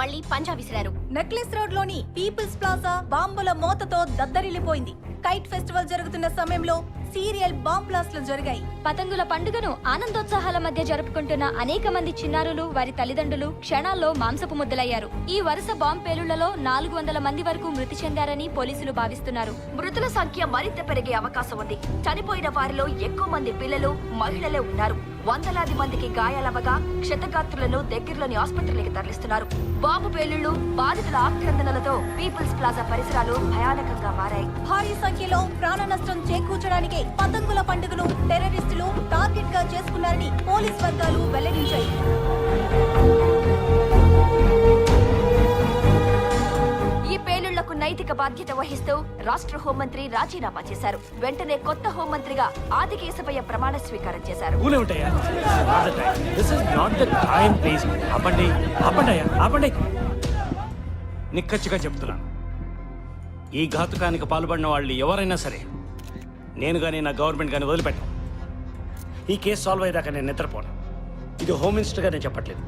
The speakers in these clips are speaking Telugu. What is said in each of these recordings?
మళ్లీ పంజా విసిరారు. నెక్లెస్ రోడ్ లోని పీపుల్స్ ప్లాజా బాంబుల మోతతో దద్దరిల్లిపోయింది. కైట్ ఫెస్టివల్ జరుగుతున్న సమయంలో సీరియల్ బాంబ్ బ్లాస్ట్లు జరిగాయి. పతంగుల పండుగను ఆనందోత్సాహాల మధ్య జరుపుకుంటున్న అనేక మంది చిన్నారులు, వారి తల్లిదండ్రులు క్షణాల్లో మాంసపు ముద్దలయ్యారు. ఈ వరుస బాంబ్ పేలుళ్లలో 400 మంది వరకు మృతి చెందారని పోలీసులు భావిస్తున్నారు. మృతుల సంఖ్య మరింత పెరిగే అవకాశం ఉంది. చనిపోయిన వారిలో ఎక్కువ మంది పిల్లలు, మహిళలే ఉన్నారు. వందలాది మందికి గాయాలవగా క్షతగాత్రులను దగ్గరలోని ఆసుపత్రులకు తరలిస్తున్నారు. బాంబు పేలుళ్లు, బాధితుల ఆక్రందనలతో పీపుల్స్ ప్లాజా పరిసరాలు భయానకంగా మారాయి. భారీ సంఖ్యలో ప్రాణ నష్టం చేకూర్చడానికి పతంగుల పండుగను టెర్రరిస్టులు టార్గెట్ గా చేసుకున్నారని పోలీస్ వర్గాలు వెల్లడించాయి. ఈ పేలుళ్లకు నైతిక బాధ్యత వహిస్తూ రాష్ట్ర హోంమంత్రి రాజీనామా చేశారు. వెంటనే కొత్త హోంమంత్రిగా ఆదికేశవయ్య ప్రమాణ స్వీకారం చేశారు. నిక్కచ్చిగా చెప్తున్నాను, ఈ ఘాతుకానికి పాల్పడిన వాళ్ళు ఎవరైనా సరే నేను కానీ నా గవర్నమెంట్ కానీ వదిలిపెట్టాను. ఈ కేసు సాల్వ్ అయ్యేదాకా నేను నిద్రపోను. ఇది హోమ్ మినిస్టర్గా నేను చెప్పట్లేదు.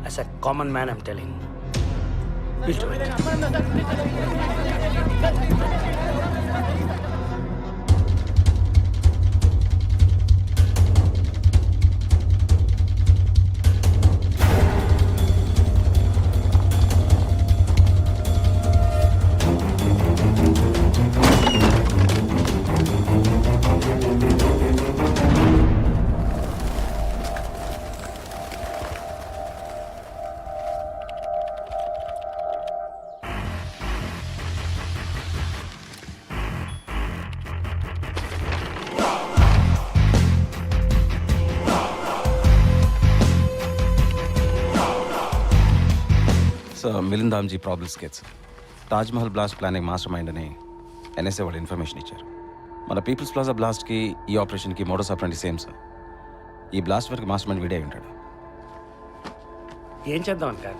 As a common man I'm telling. Milind Damji problem sketch. Taj Mahal blast planning master mind అని ఎన్ఎస్ఏ వాళ్ళు ఇన్ఫర్మేషన్ ఇచ్చారు. మన పీపుల్స్ ప్లాజా బ్లాస్ట్కి ఈ ఆపరేషన్కి మోడస్ ఆపరేండి సేమ్ సార్. ఈ బ్లాస్ట్ వరకు మాస్టర్ మైండ్ వీడే ఉంటాడు. ఏం చేద్దాం అంటారు?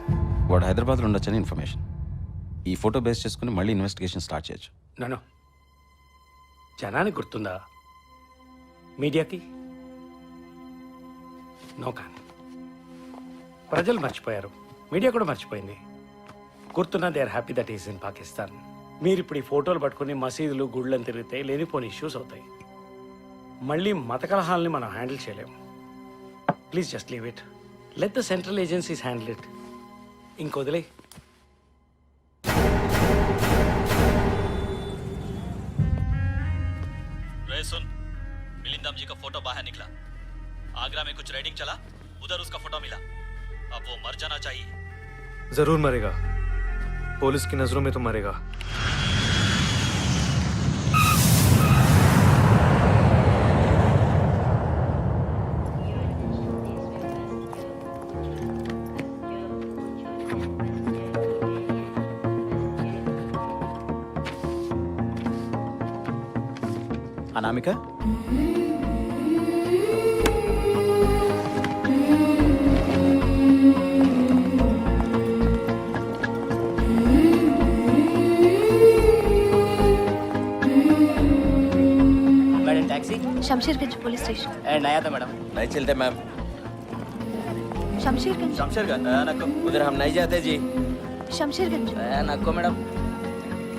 వాడు హైదరాబాద్లో ఉండొచ్చని ఇన్ఫర్మేషన్. ఈ ఫోటో బేస్ చేసుకుని మళ్ళీ ఇన్వెస్టిగేషన్ స్టార్ట్ చేయొచ్చు. నన్ను జనానికి గుర్తుందా? మీడియాకి నోకాన్. ప్రజలు మర్చిపోయారు, మీడియా కూడా మర్చిపోయింది. గుర్తున్నా they are happy that is in Pakistan. మీరు ఇప్పుడు ఈ ఫోటోలు పట్టుకుని మసీదులు, గుళ్ళని తిరిగితే లేనిపోని ఇష్యూస్ అవుతాయి. మళ్ళీ మత కలహాలని మనం హ్యాండిల్ చేయలేము. Please just leave it. Let the central agencies handle it. ఇంకొదిలే. सुन, मिलिंद दामजी का फोटो बाहर निकला. आगरा में कुछ राइडिंग चला, उधर उसका फोटो मिला. अब वो मर जाना चाहिए. जरूर मरेगा. पुलिस की नजरों में तो मरेगा. Anamika, madam taxi. Shamsherganj police station. नया था मैडम. नहीं चलते मैम. शमशेरगंज. शमशेरगंज नको. उधर हम नहीं जाते जी. शमशेरगंज. नको मैडम.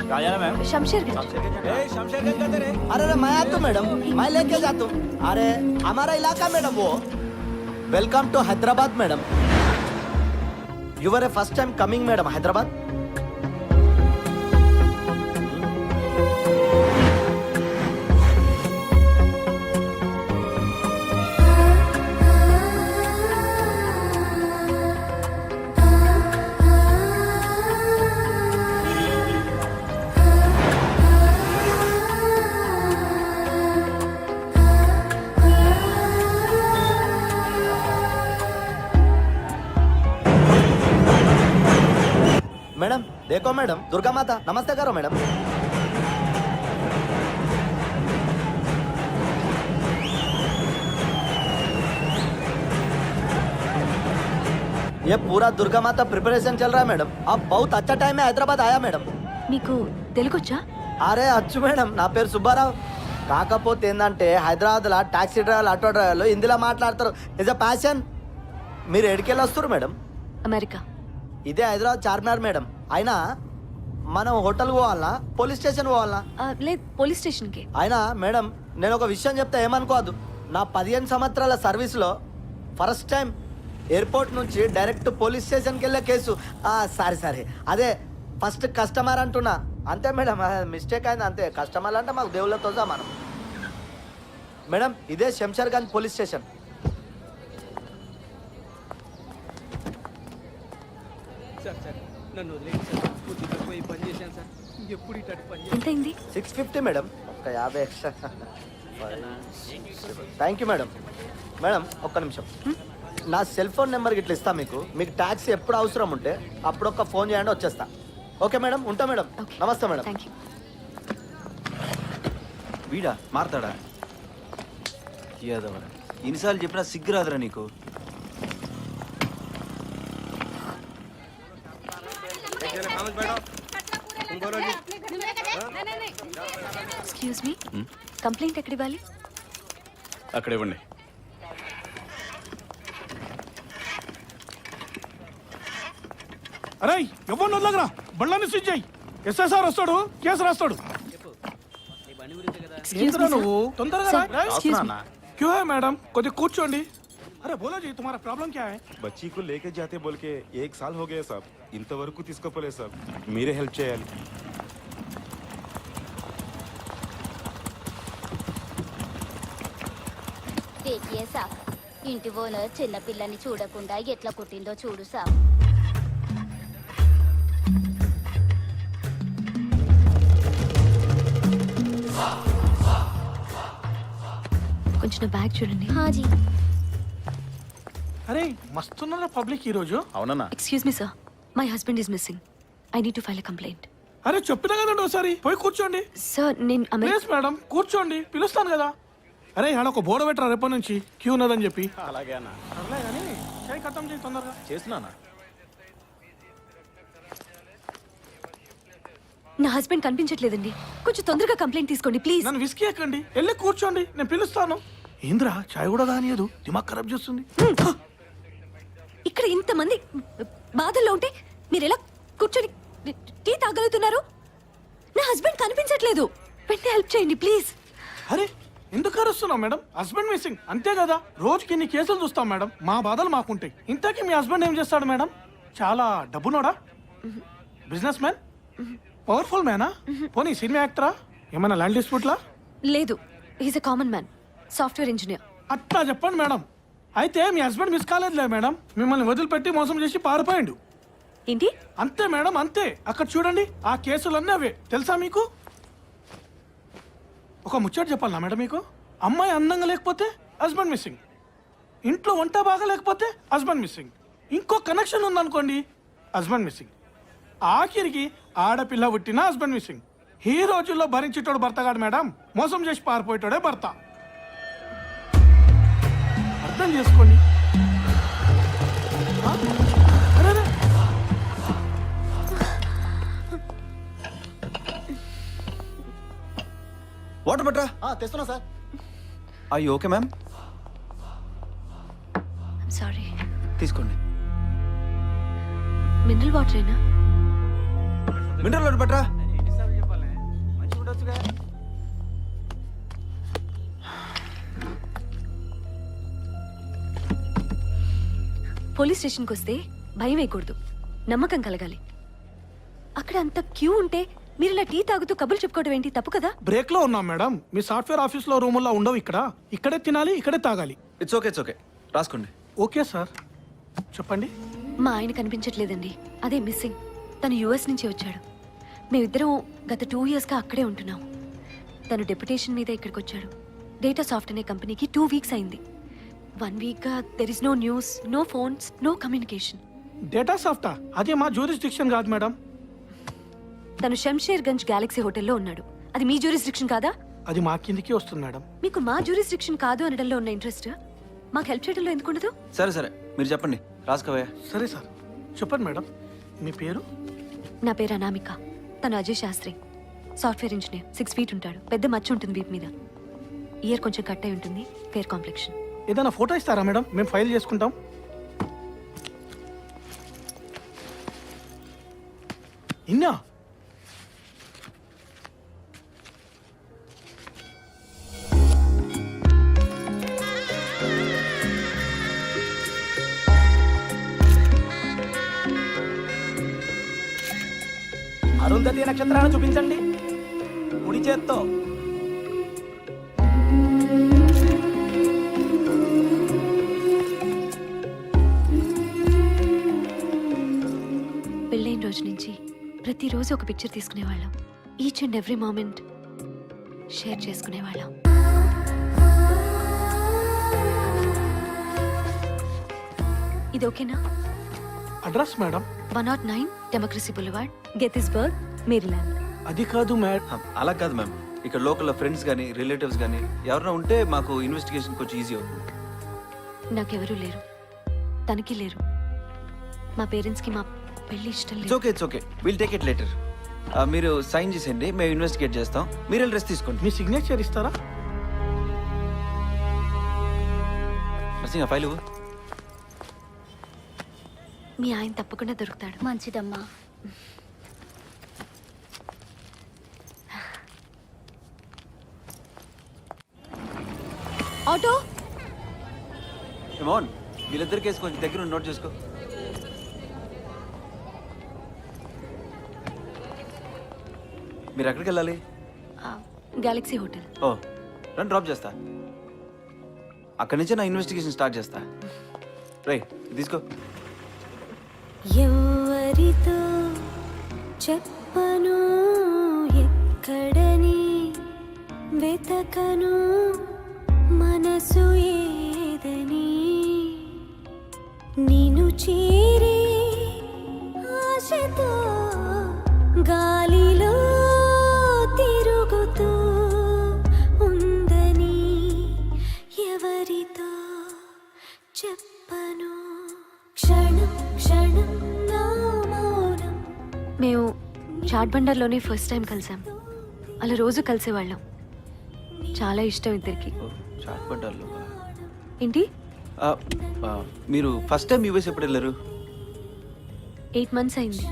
कहाँ जाना मैम? शमशेरगंज. शमशेरगंज का तेरे. अरे मैं आता हूँ मैडम, मैं लेके जाता हूँ. अरे हमारा इलाका मैडम वो. Welcome to Hyderabad madam. You are a first time coming madam Hyderabad. Madam देखो मैडम, दुर्गा माता नमस्ते करो मैडम. ये पूरा दुर्गा माता प्रिपरेशन चल रहा है मैडम. अब बहुत अच्छा टाइम है हैदराबाद आया मैडम. మీకు తెలుగొచ్చా? అరే అచ్చు మేడం, నా పేరు సుబ్బారావు. కాకపోతే ఏంటంటే హైదరాబాద్లో టాక్సీ డ్రైవర్లు, ఆటో డ్రైవర్లు హిందీలో మాట్లాడతారు. Is a passion. మీరు ఎడికెళ్ళి వస్తారు మేడం? అమెరికా. ఇదే హైదరాబాద్ చార్మినార్ మేడం. అయినా మనం హోటల్ పోవాలనా పోలీస్ స్టేషన్ పోవాలనా? లేదు, పోలీస్ స్టేషన్కి. అయినా మేడం నేను ఒక విషయం చెప్తే ఏమనుకోవద్దు. నా 15 సంవత్సరాల సర్వీస్లో ఫస్ట్ టైం ఎయిర్పోర్ట్ నుంచి డైరెక్ట్ పోలీస్ స్టేషన్కి వెళ్ళే కేసు. సారీ అదే ఫస్ట్ కస్టమర్ అంటున్నా. అంతే మేడం, మిస్టేక్ అయింది అంతే. కస్టమర్లు అంటే మాకు దేవుళ్ళతో సమానం. మేడం ఇదే శంషర్గంజ్ పోలీస్ స్టేషన్. ఎంతైంది? 650 మేడం, ఒక 50 extra. Thank you madam. Madam ఒక్క నిమిషం, నా సెల్ ఫోన్ నెంబర్ ఇట్లా ఇస్తా మీకు. మీకు ట్యాక్సీ ఎప్పుడు అవసరం ఉంటే అప్పుడు ఒక ఫోన్ చేయండి, వచ్చేస్తా. ఓకే మేడం, ఉంటా మేడం. Okay. నమస్తే మేడం. Thank you. వీడా మారతాడా? యాదవరా, ఎన్నిసార్లు చెప్పినా సిగ్గు రాదురా నీకు? ఎక్స్క్యూజ్ మీ, కంప్లైంట్ ఎక్కడ ఇవ్వాలి? అక్కడ ఇవ్వండి. అరే ఎవరు వదలగరా, బళ్ళని స్విచ్ చేయి. ఎస్ఎస్ఆర్ వస్తాడు, కేసు రాస్తాడు. ఏంట్రా నువ్వు తొందరగా రా. క్యూ హై మేడం, కొద్దిగా కూర్చోండి. అరే బోలో జీ, తుమారా ప్రాబ్లం క్యా హై? बच्ची को लेके जाते बोल के 1 साल हो गया साहब. ఇంతవరకు తీసుకోపోలేదు సార్. మీరే హెల్ప్ చేయాలి. సాబ్, ఇంటి ఓనర్ చిన్న పిల్లని చూడకుండా ఎట్లా కుట్టిందో చూడు సాబ్. కొంచెం బ్యాగ్ చూడండి. హాజీ. అరే మస్తున్నారా పబ్లిక్ ఈ రోజు. అవునన్నా. Excuse me sir, my husband is missing. I need to file a complaint. అరే చెప్పినా కదండి ఒకసారి, పోయి కూర్చోండి. సార్ నేను ప్లీజ్ మేడం కూర్చోండి, పిలుస్తాను కదా. అరే ఆడ ఒక బోర్డు పెట్టరా రేపటి నుంచి క్యూ ఉన్నదని చెప్పి. అలాగే అన్న, సర్లే కానీ చేయి ఖతం చేయి తొందరగా. చేస్తున్నానా? నా హస్బెండ్ కనిపించట్లేదండి, కొంచెం తొందరగా కంప్లైంట్ తీసుకోండి ప్లీజ్. నన్ను విసికి ఎక్కండి, వెళ్ళి కూర్చోండి, నేను పిలుస్తాను. ఏంద్రా చాయ్ కూడా కానియదు, దిమాగ్ ఖరాబ్ చేస్తుంది. ఇక్కడ ఇంతమంది బాధల్లో ఉంటే మీరు ఎలా కూర్చొని టీ తాగలుగుతున్నారు? నా హస్బెండ్ కనిపించట్లేదు, వెంటనే హెల్ప్ చేయండి ప్లీజ్. అరే ఎందుకు అరుస్తున్నావు మేడం? హస్బెండ్ మిస్సింగ్ అంతే కదా. రోజుకి ఇన్ని కేసులు చూస్తాం మేడం, మా బాధలు మాకుంటాయి. ఇంతకీ మీ హస్బెండ్ ఏం చేస్తాడు మేడం? చాలా డబ్బునోడా? Business man? పవర్ఫుల్ మ్యానా? పోనీ సినిమా యాక్టరా? ఏమైనా ల్యాండ్ డిస్ప్యూట్లా? లేదు, is a common man, software engineer. అట్లా చెప్పండి మేడం. అయితే మీ హస్బెండ్ మిస్ కాలేదులే మేడం, మిమ్మల్ని వదిలిపెట్టి మోసం చేసి పారిపోయిండు. ఏంటి? అంతే మేడం అంతే. అక్కడ చూడండి, ఆ కేసులన్నీ అవే. తెలుసా మీకు? ఒక ముచ్చట చెప్పాలనా మేడం మీకు? అమ్మాయి అందంగా లేకపోతే హస్బెండ్ మిస్సింగ్, ఇంట్లో వంట బాగా లేకపోతే హస్బెండ్ మిస్సింగ్, ఇంకో కనెక్షన్ ఉందనుకోండి హస్బెండ్ మిస్సింగ్, ఆఖరికి ఆడపిల్ల పుట్టిన హస్బెండ్ మిస్సింగ్. ఈ రోజుల్లో భరించేటోడు భర్త కాదు మేడం, మోసం చేసి పారిపోయేటోడే భర్త. అర్థం చేసుకోండి. అరే వాటర్ బట్రా. తెస్తున్నా సార్. అయ్యి ఓకే మ్యామ్, సారీ. తీసుకోండి. మినరల్ వాటరేనా? మినరల్ వాటర్ బట్రా. పోలీస్ స్టేషన్కి వస్తే భయం వేయకూడదు, నమ్మకం కలగాలి. అక్కడ అంత క్యూ ఉంటే మీరు ఇలా టీ తాగుతూ కబుర్లు చెప్పుకోవడం ఏంటి? తప్పు కదా. బ్రేక్ లో ఉన్నాం మేడం, మీ సాఫ్ట్వేర్ ఆఫీస్ లో రూముల్లో ఉండవు. ఇక్కడే తినాలి, ఇక్కడే తాగాలి. ఇట్స్ ఓకే రాసుకోండి. ఓకే సార్, చెప్పండి. మా ఆయన కనిపించట్లేదండి, అదే మిస్సింగ్. తను యుఎస్ నుంచి వచ్చాడు. మేమిద్దరం గత 2 yearsగా అక్కడే ఉంటున్నాం. తను డెప్యుటేషన్ మీద ఇక్కడికి వచ్చాడు. డేటా సాఫ్ట్ అనే కంపెనీకి 2 weeks అయింది. 1 weekగా there is no news, no phones, no communication. Data సాఫ్టా? అదే మా జ్యూరిస్డిక్షన్ కాదు మేడం. తను శంషేర్గంజ్ గ్యాలక్సీ హోటల్లో ఉన్నాడు. అది మీ జ్యూరిస్డిక్షన్ కాదా? అది మా కిందికి వస్తుంది మేడం. మీకు మా జ్యూరిస్డిక్షన్ కాదు అనడంలో ఉన్న ఇంట్రెస్ట్ మాకు హెల్ప్ చేయడంలో ఎందుకు ఉండదు? సరే మీరు చెప్పండి, రాసుకోవయ్యా. సరే సార్, చెప్పండి మేడం. మీ పేరు? నా పేరు అనామిక. తను Ajay Shastri, software engineer. 6 feet ఉంటాడు, పెద్ద మచ్చ ఉంటుంది వీపు మీద. ఇయర్ కొంచెం కట్ అయి ఉంటుంది, ఫేర్ కాంప్లెక్షన్. ఏదైనా ఫోటో ఇస్తారా మేడం, మేము ఫైల్ చేసుకుంటాం. ఇన్నా అరుంధతి నక్షత్రాన్ని చూపించండి కుడి చేత్తో. పెళ్ళైన రోజు నుంచి ప్రతిరోజు ఒక పిక్చర్ తీసుకునేవాళ్ళం. Each and every moment share చేసుకునేవాళ్ళం. ఇది ఓకేనా? Address madam 109 democracy boulevard, Gettysburg, Maryland. అది కాదు మేడం. అలా కాదు మ్యామ్, ఇక్కడ లోకల్ ఫ్రెండ్స్ కానీ రిలేటివ్స్ కానీ ఎవరైనా ఉంటే మాకు ఇన్వెస్టిగేషన్ కొంచెం ఈజీ అవుతుంది. నాకెవరూ లేరు, తనకి లేరు. మా పేరెంట్స్కి మా పెళ్లి ఇష్టం ఇట్స్ లేదు. Okay, it's okay, will take it later. మీరు సైన్ చేసేయండి, మేము ఇన్వెస్టిగేట్ చేస్తాం. మీరు రెస్ట్ తీసుకోండి. మీ సిగ్నేచర్ ఇస్తారా? నర్సింగ్ ఫైల్ ఇవ్వు. మీ ఆయన తప్పకుండా దొరుకుతాడు. మంచిదమ్మా. ఆటో మోహన్, వీళ్ళిద్దరి కేసు కొంచెం దగ్గర నోట్ చేసుకో. మీరు ఎక్కడికి వెళ్ళాలి? Galaxy hotel. ఓ, నన్ను డ్రాప్ చేస్తా. అక్కడి నుంచే నా ఇన్వెస్టిగేషన్ స్టార్ట్ చేస్తా. రైట్, తీసుకో. ఎవరితో చెప్పను, ఎక్కడని వెతకను, మనసు ఏదని నిన్ను చేరి ఆశతో గాలిలో తిరుగుతూ ఉందని ఎవరితో చెప్పను, క్షణం క్షణం నా మౌనం. మేము చాట్ బండర్లోనే ఫస్ట్ టైం కలిసాం. అలా రోజు కలిసేవాళ్ళం. చాలా ఇష్టం ఇద్దరికి. చాట్ పడ్డారు. ఏంటి? మీరు ఫస్ట్ టైం యూఎస్ ఎప్పుడు వెళ్ళారు? 8 months అయింది.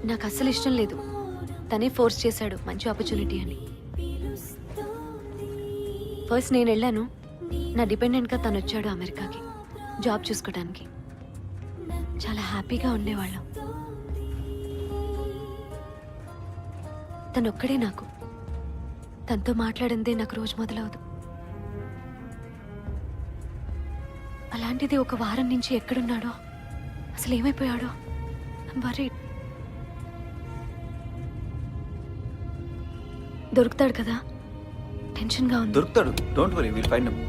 నాకు అస్సలు ఇష్టం లేదు. తనే ఫోర్స్ చేశాడు, మంచి ఆపర్చునిటీ అని. ఫస్ట్ నేను వెళ్ళాను. నా డిపెండెంట్గా తను వచ్చాడు అమెరికాకి జాబ్ చూసుకోవడానికి. చాలా హ్యాపీగా ఉండేవాళ్ళం. తను ఒక్కడే నాకు. తనతో మాట్లాడిందే నాకు రోజు మొదలవదు. అలాంటిది ఒక వారం నుంచి ఎక్కడున్నాడో, అసలు ఏమైపోయాడో, వరీడ్. దొరుకుతాడు కదా? టెన్షన్గా ఉంది. దొరుకుతాడు, don't worry, will find him.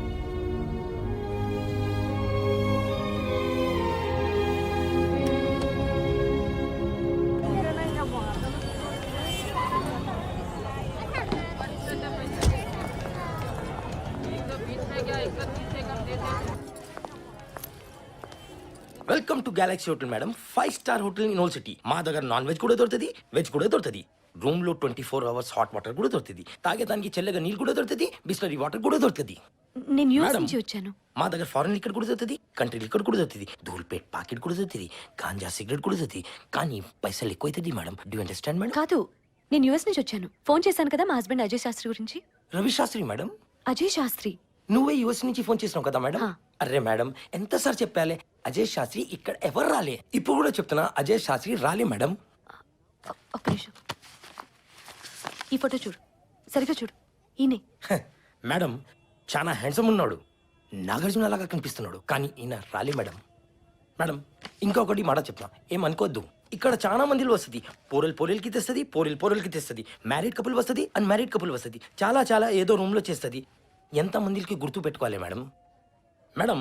Welcome to Galaxy hotel madam. 5-star hotel in old city. మా దగ్గర నాన్ వెజ్ కూడా దొరుకుతుంది, వెజ్ కూడా దొరుకుతుంది. రూమ్ లో 24 hours హాట్ వాటర్ కూడా దొరుకుతుంది. తాగేదానికి చల్లగా నీళ్ళు కూడా దొరుకుతుంది, బిస్లరీ వాటర్ కూడా దొరుకుతుంది. నేను యూఎస్ మేడం, నుంచి వచ్చాను. మా దగ్గర ఫారెన్ లిక్కర్ కూడా దొరుకుతుంది, కంట్రీ లిక్కర్ కూడా దొరుకుతుంది, ధూల్పేట్ పాకెట్ కూడా దొరుకుతుంది, గాంజా సిగరెట్ కూడా దొరుకుతుంది. కానీ పైసలు ఎక్కువ అవుతుంది మేడం. Do understand madam? కాదు, నేను యూఎస్ నుంచి వచ్చాను. ఫోన్ చేశాను కదా మా హస్బెండ్ అజయ్ శాస్త్రి గురించి. రవి శాస్త్రి మేడం. అజయ్ శాస్త్రి. నువ్వే యూఎస్ నుంచి ఫోన్ చేసినావు కదా మేడం? హా. అరే మేడం, ఎంతసారి చెప్పాలి, అజయ్ శాస్త్రి ఇక్కడ ఎవరు రాలే. ఇప్పుడు కూడా చెప్తున్నా, అజయ్ శాస్త్రి రాలే మేడం. ఒక్క నిమిషం. ఈ ఫోటో చూడు, సరిగ్గా చూడు. ఈయనే. హ, మేడం చాలా హ్యాండ్సమ్ ఉన్నాడు, నాగార్జున లాగా కనిపిస్తున్నాడు, కానీ ఈయన రాలే మేడం. మేడం ఇంకొకటి మాట చెప్తున్నా, ఏమనుకోవద్దు. ఇక్కడ చాలా మందిలో వస్తుంది. పోరల్కి తెస్తుంది, పోరల్కి తెస్తుంది. మ్యారీడ్ కపుల్ వస్తుంది, అన్మ్యారీడ్ కపుల్ వస్తుంది. చాలా చాలా ఏదో రూమ్లో చేస్తుంది. ఎంత మందికి గుర్తు పెట్టుకోవాలి మేడం. మేడం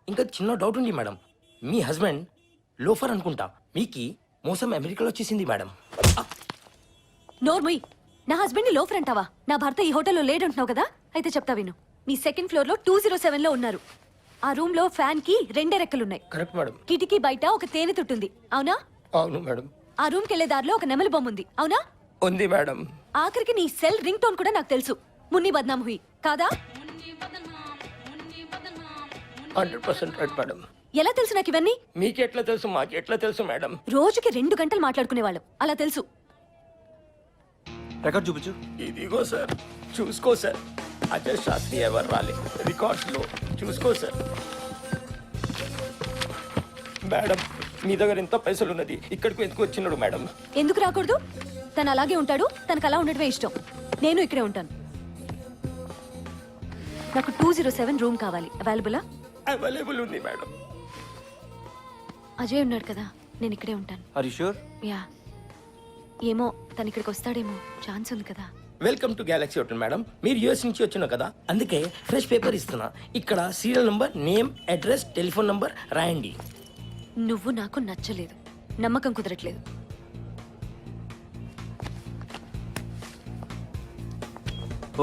ఇంకా చిన్న డౌట్ ఉంది మేడం. మీ హస్బెండ్ లోఫర్ అనుకుంటా, మీకి మోసం అమెరికాలో వచ్చేసింది మేడం. నోర్మయ్, నా హస్బెండ్ ని లోఫర్ అంటావా? నా భర్త ఈ హోటల్లో లేడంటున్నావు కదా? అయితే చెప్తా విను. మీ సెకండ్ ఫ్లోర్ లో 207 లో ఉన్నారు. ఆ రూమ్ లో ఫ్యాన్ కి 2 రెక్కలున్నాయి. Correct madam. కిటికీ బయట ఒక తేనె తుట్టుంది, అవునా? అవును మేడం. ఆ రూమ్ కెళ్లే దారిలో ఒక నెమలి బొమ్మ ఉంది, అవునా? ఉంది మేడం. ఆఖరికి నీ సెల్ రింగ్ టోన్ కూడా నాకు తెలుసు. మున్ని బద్నాం హుయి కాదా? 100% రైట్ మేడం. ఎలా తెలుసు నాకు ఇవన్నీ? మీకెట్లా తెలుసు మాకెట్లా తెలుసు మేడం? రోజుకి 2 గంటలు మాట్లాడుకునేవాళ్ళం, అలా తెలుసు. రికార్డ్ చూపించు. ఇదిగో సార్, చూసుకో సార్. అజయ్ శాస్త్రి ఎవరు రాలేదు రికార్డ్స్ లో, చూసుకో సార్. మేడం మీ దగ్గర ఎంత పైసలు ఉన్నది, ఇక్కడికి ఎందుకు వచ్చినాడు మేడం? ఎందుకు రాకూడదు? తను అలాగే ఉంటాడు, తనకు అలా ఉండటమే ఇష్టం. నేను ఇక్కడే ఉంటాను. నాకు 207 రూమ్ కావాలి. అవైలబులా? అవైలబుల్ ఉంది మేడం. అజయ్ ఉన్నాడు కదా, నేను ఇక్కడే ఉంటాను. Are you sure? యా. ఏమో తను ఇక్కడికి వస్తాడేమో, ఛాన్స్ ఉంది కదా. Welcome to galaxy hotel madam. మీరు యూఎస్ నుంచి వచ్చిన కదా, అందుకే ఫ్రెష్ పేపర్ ఇస్తున్నా. ఇక్కడ serial number, name, address, telephone number రాయండి. నువ్వు నాకు నచ్చలేదు, నమ్మకం కుదరట్లేదు.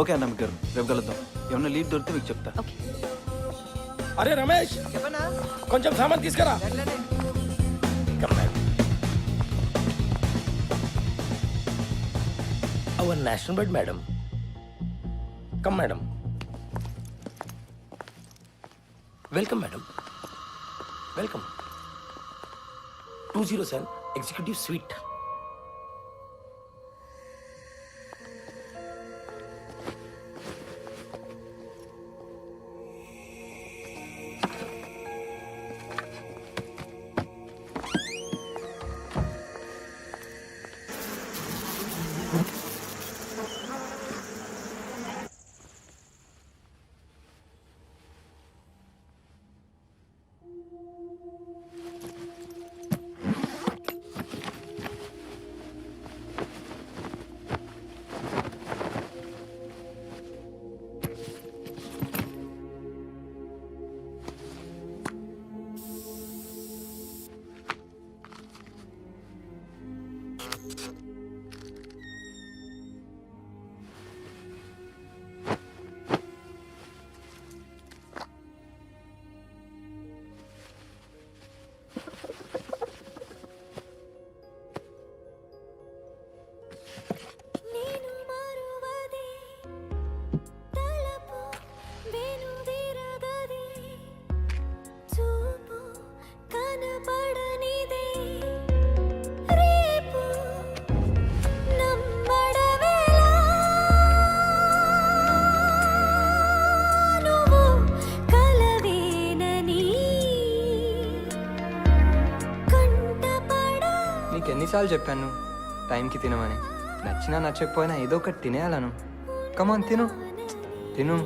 ఓకే అన్న గారు, రేపు కలుద్దాం. ఏమన్నా లీడ్ దొరికితే మీకు చెప్తా. ఓకే. అరే రమేష్, కొంచెం సామాన్ తీసుకురా. Come, madam. Our national bird, madam. Come, madam. Welcome, madam. Welcome. 207 Executive Suite. ఎన్నిసార్లు చెప్పాను టైంకి తినమని? నచ్చినా నచ్చకపోయినా ఏదో ఒకటి తినేయాలను. కమాన్ తిను తిను.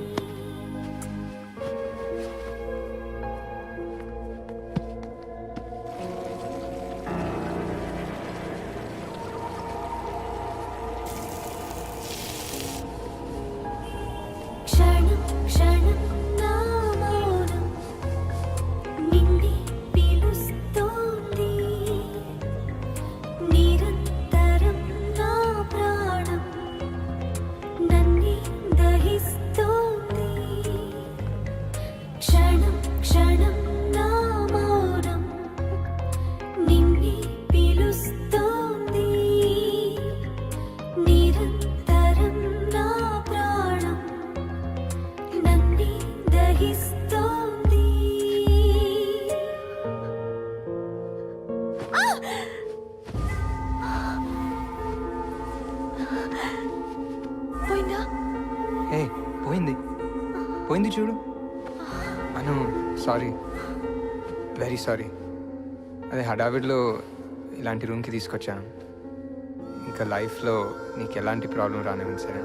పోయింది చూడు. అను సారీ, వెరీ సారీ. అదే హడావిడిలో ఇలాంటి రూమ్కి తీసుకొచ్చాను. ఇంకా లైఫ్లో నీకు ఎలాంటి ప్రాబ్లం రానివ్వండి, సరే?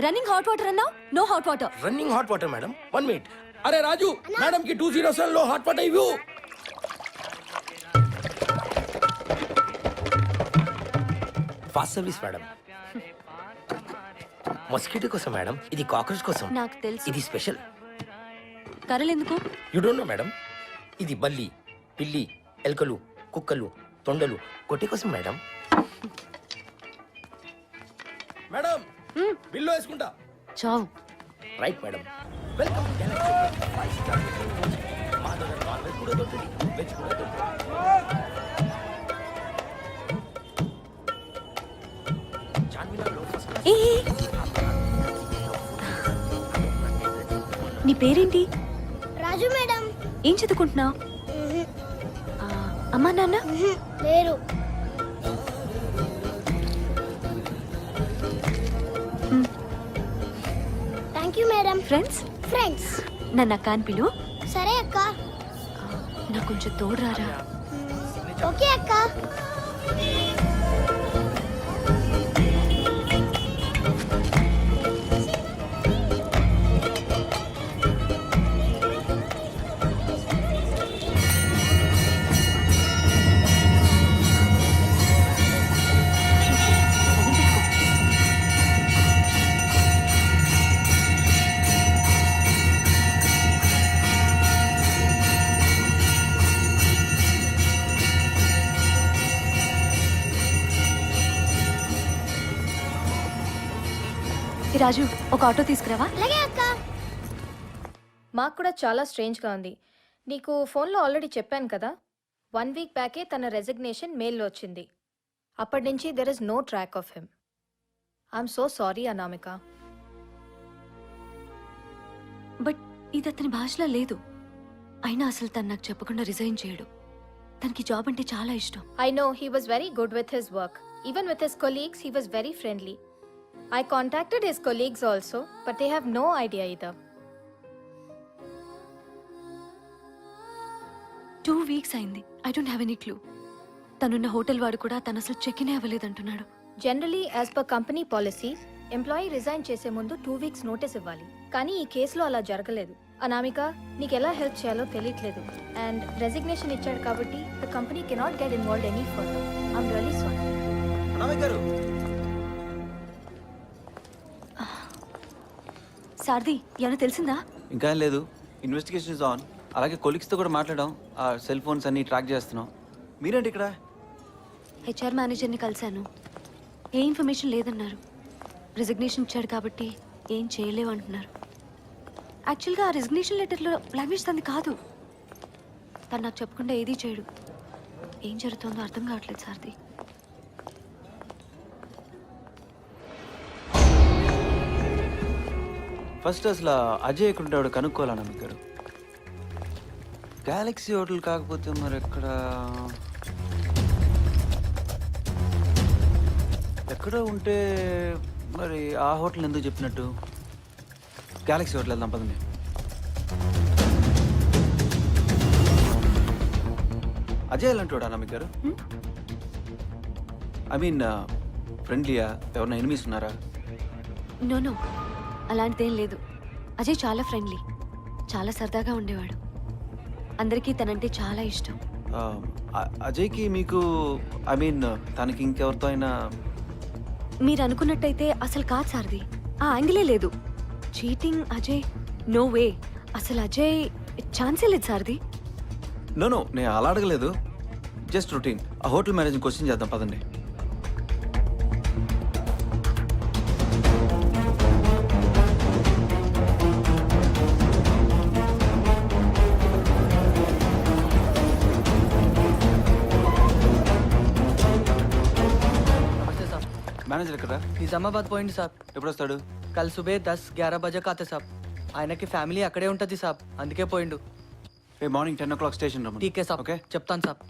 రన్నింగ్ హాట్ వాటర్ అన్నావు, no hot water. Running hot water madam, 1 minute. అరే రాజు, మేడం కి 207 లో హాట్ వాటర్ ఇవ్వు. Fast service madam. మస్కిటో కోసం మేడం, ఇది కాక్రోచ్ కోసం. నాకు తెలుసు. ఇది స్పెషల్. కర్రలు ఎందుకు? యు డోంట్ నో మేడం, ఇది బల్లి, పిల్లి, ఎలుకలు, కుక్కలు, తొండలు కొట్టి కోసం మేడం. మేడం బిల్లు వేసుకుంటా. చావు. Right madam. Welcome to Galaxy. 5 star మా దగ్గర నాన్ వెజ్ కూడా దొరుకుతుంది, వెజ్ కూడా దొరుకుతుంది. చార్మినార్లో ఫస్ట్ క్లాస్. నీ పేరేంటి? రాజు మేడం. ఏం చదువుకుంటున్నావు? అమ్మా నాన్న లేరు. Thank you madam. ఫ్రెండ్స్ నన్ను అక్క అని పిలు. సరే అక్క. నాకు కొంచెం తోడు రారా? ఓకే అక్క. రాజు, ఒక ఆటో తీసుకురావా? అలాగే అక్క. మాకు కూడా చాలా స్ట్రేంజ్గా ఉంది. నీకు ఫోన్లో ఆల్రెడీ చెప్పాను కదా, 1 వీక్ బ్యాకే తన రెసిగ్నేషన్ మెయిల్లో వచ్చింది. అప్పటి నుంచి there is no track of him. I'm so sorry Anamika. But ఇది అతని భాషలో లేదు. అయినా అసలు తను నాకు చెప్పకుండా రిజైన్ చేయడు. తనకి జాబ్ అంటే చాలా ఇష్టం. I know he was very good with his work. Even with his colleagues, he was very friendly. I contacted his colleagues also, but they have no idea either. 2 weeks అయింది. I don't have any clue. తనున్న హోటల్ వాడు కూడా తను అసలు చెక్ ఇన్ అవ్వలేదంటున్నాడు. Generally, as per company policies, employee resign చేసే ముందు 2 weeks నోటీస్ ఇవ్వాలి. కానీ ఈ కేసులో అలా జరగలేదు. అనామిక, నీకు ఎలా హెల్ప్ చేయాలో తెలియట్లేదు. అండ్ రెసిగ్నేషన్ ఇచ్చాడు కాబట్టి the company cannot get involved any further. I'm really sorry. Anamika గారు, సారథి, ఏమైనా తెలిసిందా? ఇంకా ఏం లేదు. Investigation is on. అలాగే కొలీగ్స్తో కూడా మాట్లాడాం. ఆ సెల్ ఫోన్స్ అన్ని ట్రాక్ చేస్తున్నాం. మీరేంటి ఇక్కడ? హెచ్ఆర్ మేనేజర్ని కలిశాను. ఏ ఇన్ఫర్మేషన్ లేదన్నారు. రిజిగ్నేషన్ ఇచ్చాడు కాబట్టి ఏం చేయలేవు అంటున్నారు. యాక్చువల్గా ఆ రిజిగ్నేషన్ లెటర్లో లాంగ్వేజ్ తనది కాదు. తను నాకు చెప్పకుండా ఏదీ చేయడు. ఏం జరుగుతుందో అర్థం కావట్లేదు సారథి. ఫస్ట్ అసలు అజయ్ ఎక్కడ ఉంటాడు కనుక్కోవాలన్నా మీకు గారు. గ్యాలక్సీ హోటల్ కాకపోతే మరి ఎక్కడ ఉంటే మరి ఆ హోటల్ ఎందుకు చెప్పినట్టు? గ్యాలక్సీ హోటల్ వెళ్దాం పదండి. అజయ్ ఎలాంటి అన్నా మీకు గారు? ఐ మీన్ ఫ్రెండ్లీయా? ఎవరైనా ఎనిమీస్ ఉన్నారా? నో అలాంటిదేం లేదు. అజయ్ చాలా ఫ్రెండ్లీ, చాలా సరదాగా ఉండేవాడు. అందరికీ తనంటే చాలా ఇష్టం. అజయ్కి మీకు ఐ మీన్ తనకి ఇంకెవరితో అయినా? మీరు అనుకున్నట్టయితే అసలు కాదు సారథి. ఆ యాంగిలే లేదు. Cheating Ajay, no way. అసలు అజయ్ ఛాన్సే లేదు సారథి. నో నేను అలా అడగలేదు. Just routine. ఆ హోటల్ మేనేజర్ క్వశ్చన్ చేద్దాం పదండి. మేనేజర్ ఎక్కడ? నిజామాబాద్ పోయింది సాబ్. ఎప్పుడు వస్తాడు? కల్ సుబే 10-11 బజే కాతే సాబ్. ఆయనకి ఫ్యామిలీ అక్కడే ఉంటుంది సాబ్, అందుకే పోయిండు. రేపు మార్నింగ్ 10 o'clock స్టేషన్ రమ్మ టీకే సాబ్ ఓకే చెప్తాను సాబ్.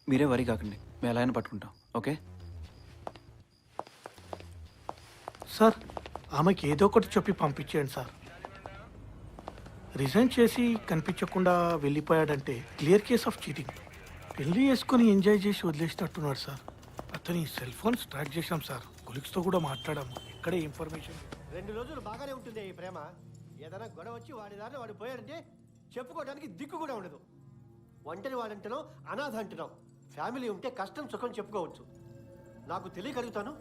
మీరే వరి కాకండి మేము ఎలా అయినా పట్టుకుంటాం ఓకే. సార్ ఆమెకి ఏదో ఒకటి చెప్పి పంపించేయండి సార్. రిజైన్ చేసి కనిపించకుండా వెళ్ళిపోయాడంటే క్లియర్ కేస్ ఆఫ్ చీటింగ్. పెళ్లి చేసుకొని ఎంజాయ్ చేసి వదిలేసినట్టున్నాడు సార్. అతని సెల్ ఫోన్స్ ట్రాక్ చేశాం సార్. కొలీగ్స్తో కూడా మాట్లాడాము. ఇక్కడే ఇన్ఫర్మేషన్. 2 రోజులు బాగానే ఉంటుంది ఈ ప్రేమ. ఏదైనా గొడవ వచ్చి వాడి దారిలో వాడు పోయాడంటే చెప్పుకోవడానికి దిక్కు కూడా ఉండదు. ఒంటరి వాడంటున్నావు, అనాథ అంటున్నావు. ఫ్యామిలీ ఉంటే కష్టం సుఖం చెప్పుకోవచ్చు. నాకు తెలియగలుగుతాను,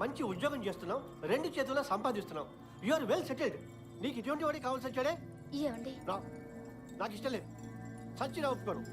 మంచి ఉద్యోగం చేస్తున్నావు, 2 చేతుల్లో సంపాదిస్తున్నావు. You are well settled. నీకు ఇటువంటి వాడి కావాల్సి వచ్చాడే? ఏమండి నాకు ఇష్టం లేదు. సచ్చినా ఒప్పుకోను.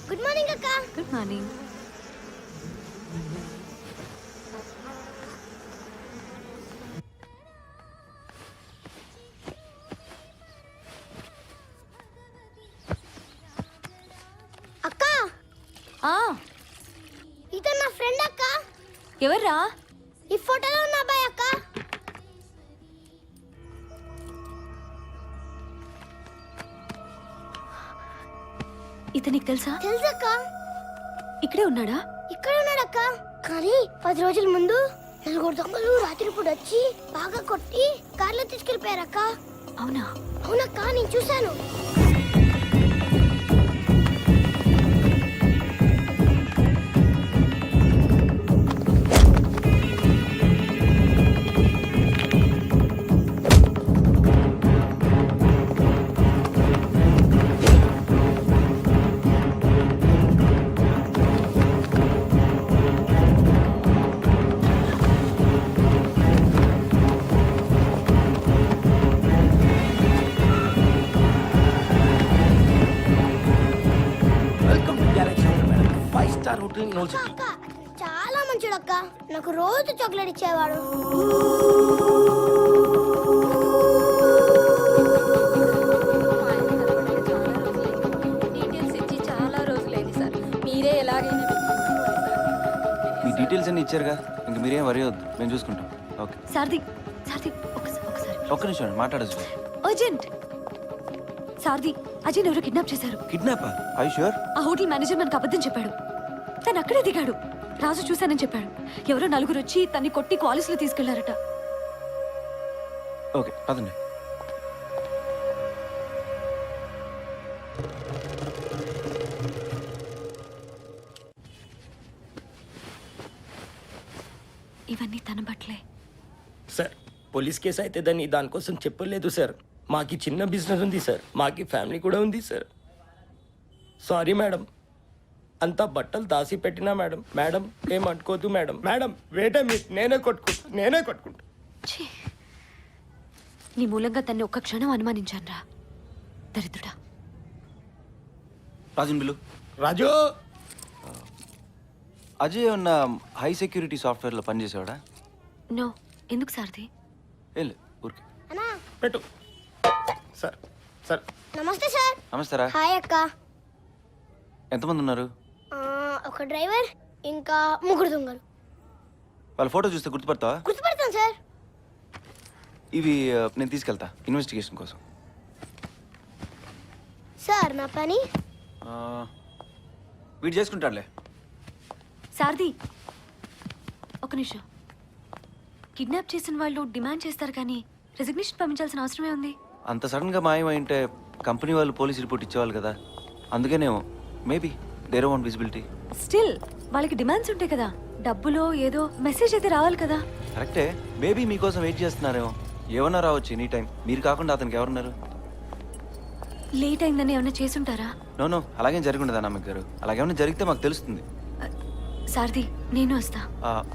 గుడ్ మార్నింగ్ అక్క. Good morning. అక్క ఇతను నా ఫ్రెండ్ అక్క. ఎవర్రా? ఈ ఫోటోలో ఉన్న అబ్బాయి అక్క. ఇతనికి తెలుసా? తెలుసక్క. ఇక్కడే ఉన్నాడా? ఇక్కడ ఉన్నాడక్క. కానీ 10 రోజుల ముందు 4 దొంగలు రాత్రిపూట వచ్చి బాగా కొట్టి కార్లో తీసుకెళ్లిపోయారక్క. అవునా? అవునక్క, నేను చూశాను. అక్క, చాలా మంచిడక్క. నాకు రోజు చాక్లెట్ ఇచ్చేవాడు. డీటెయిల్స్ ఇచ్చి చాలా రోజులైంది సార్. మీరే ఎలాగైనా మీ డీటెయిల్స్ అన్ని ఇచ్చారుగా, ఇంక మీరేం వరి వద్దు, మేము చూసుకుంటాం ఓకే. సారథి, సారథి ఒకసారి ఒక్క నిమిషం మాట్లాడచ్చు. అర్జెంట్. సారథి, అజయ్ ఎవరు కిడ్నాప్ చేశారు. కిడ్నాపా? I sure? ఆ హోటల్ మేనేజర్ మనకు అబద్ధం చెప్పాడు. తను అక్కడే దిగాడు. రాజు చూశానని చెప్పాడు. ఎవరో 4 వచ్చి తన్ని కొట్టి కాలేజ్ లో తీసుకెళ్లారట. ఓకే పదండి. ఇవన్నీ తన బట్టలే. సార్ పోలీస్ కేసు అయితే దానికోసం చెప్పలేదు సార్. మాకి చిన్న బిజినెస్ ఉంది సార్. మాకి ఫ్యామిలీ కూడా ఉంది సార్. సారీ మేడం, అంతా బట్టలు దాసి పెట్టినా మేడం. మేడం ఏమనుకోదు మేడం. మేడం వేటే నేనే కొట్టుకుంటా. ఛీ, నీ మూలంగా తన్ని ఒక్క క్షణం అనుమానించానురా, దరిద్రుడా. రాజన్ బిల్లు. రాజు, అజయ్ ఉన్న హై సెక్యూరిటీ సాఫ్ట్వేర్లో పనిచేసేవాడా? నో. ఎందుకు సారథి? ఏం లేదు ఊరికే. అన్నా పెట్టు సార్. సార్ నమస్తే సార్. నమస్తేరా. హాయ్ అక్క. ఎంతమంది ఉన్నారు? ఒక డ్రైవర్ ఇంకా 3 దొంగలు. వాళ్ళ ఫోటో చూస్తే గుర్తుపడతావా? గుర్తుపడతాను సార్. ఇవి నేను తీసుకెళ్తా ఇన్వెస్టిగేషన్ కోసం. సార్ నా పని వీడు చేసుకుంటాడులే. సారథి, ఒక నిమిషం. కిడ్నాప్ చేసిన వాళ్ళు డిమాండ్ చేస్తారు కానీ రెసిగ్నేషన్ పంపించాల్సిన అవసరమే ఉంది. అంత సడన్గా మాయమైంటే కంపెనీ వాళ్ళు పోలీస్ రిపోర్ట్ ఇచ్చేవాళ్ళు కదా, అందుకేనేమో. Maybe there want visibility. Still వాళ్ళకి డిమాండ్స్ ఉంటాయి కదా. డబ్బులో ఏదో మెసేజ్ అయితే రావాలి కదా. కరెక్టే. మేబీ మీకోసం వెయిట్ చేస్తున్నారేమో. ఏమన్నా రావచ్చు ఎనీ టైం. మీరు కాకుండా అతనికి ఎవరున్నారు? లేట్ అయిందని ఏమైనా చేసుంటారా? నో అలాగేం జరగకుండా అనామిక గారు. అలాగేమైనా జరిగితే మాకు తెలుస్తుంది. సారథి నేను వస్తా.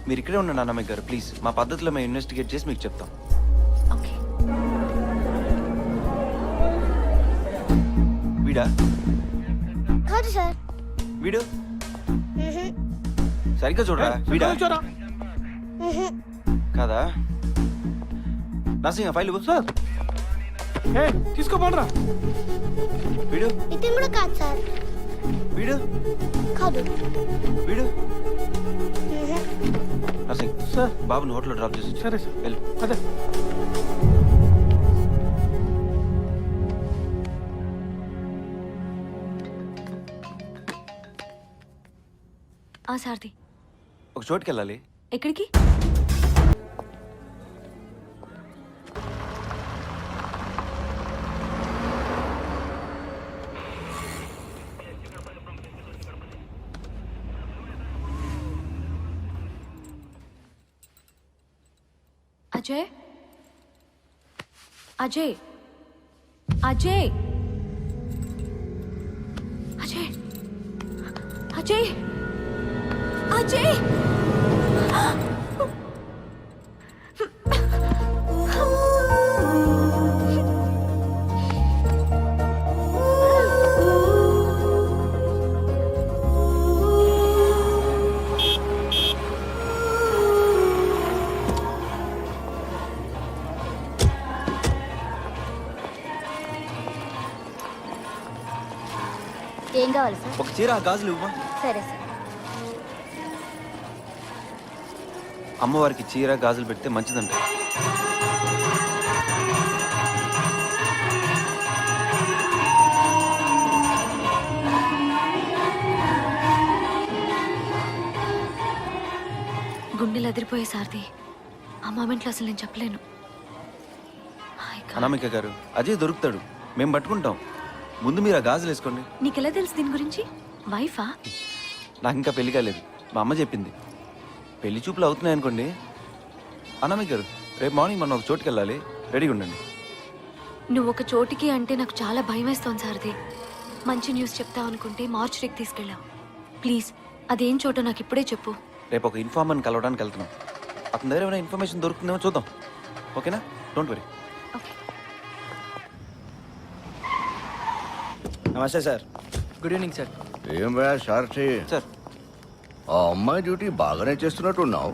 మీరు ఇక్కడే ఉండండి అనామిక గారు ప్లీజ్. మా పద్ధతిలో మేము ఇన్వెస్టిగేట్ చేసి మీకు చెప్తాం. ఓకే. వీడా కాదు సార్. వీడు సరిగ్గా చూడరా. వీడా కాదా? నర్సింగ్ ఫైల్ సార్ తీసుకోమంటారా? వీడు ఇతను కూడా కాదు సార్. వీడు కాదు. వీడు నర్సింగ్ సార్ బాబుని హోటల్లో డ్రాప్ చేసి సరే సార్. వెళ్ళు. అదే సారథి ఒక చోటుకి వెళ్ళాలి. ఎక్కడికి? అజయ్ అజయ్ అజయ్ అజయ్ అజయ్ అజయ్ ఏం కావాలి సార్? ఒక చీర గాజులు ఇవ్వమా. సరే సార్. అమ్మవారికి చీర గాజులు పెడితే మంచిదంట. గుండెలు అదిరిపోయే సారథి. ఆ మూమెంట్లో అసలు నేను చెప్పలేను. అనామిక గారు అజయ్ దొరుకుతాడు, మేము పట్టుకుంటాం. ముందు మీరు ఆ గాజులు వేసుకోండి. నీకెలా తెలుసు దీని గురించి? వైఫా? నాకు ఇంకా పెళ్లి కాలేదు, మా అమ్మ చెప్పింది. పెళ్లి చూపులు అవుతున్నాయి అనుకోండి. అనామిక గారు రేపు మార్నింగ్ మనం ఒక చోటుకి వెళ్ళాలి, రెడీగా ఉండండి. నువ్వు ఒక చోటికి అంటే నాకు చాలా భయం వేస్తోంది సారథి. మంచి న్యూస్ చెప్తావు అనుకుంటే మార్చురీకి తీసుకెళ్ళావు. ప్లీజ్ అదేం చోటో నాకు ఇప్పుడే చెప్పు. రేపు ఒక ఇన్ఫార్మర్ని కలవడానికి వెళ్తున్నాం. అతని దగ్గర ఏమైనా ఇన్ఫర్మేషన్ దొరుకుతుందేమో చూద్దాం. ఓకేనా? Don't worry. నమస్తే సార్. Good evening sir. ఏం బా సారథి, సార్ ఆ అమ్మాయి డ్యూటీ బాగానే చేస్తున్నట్టున్నావు.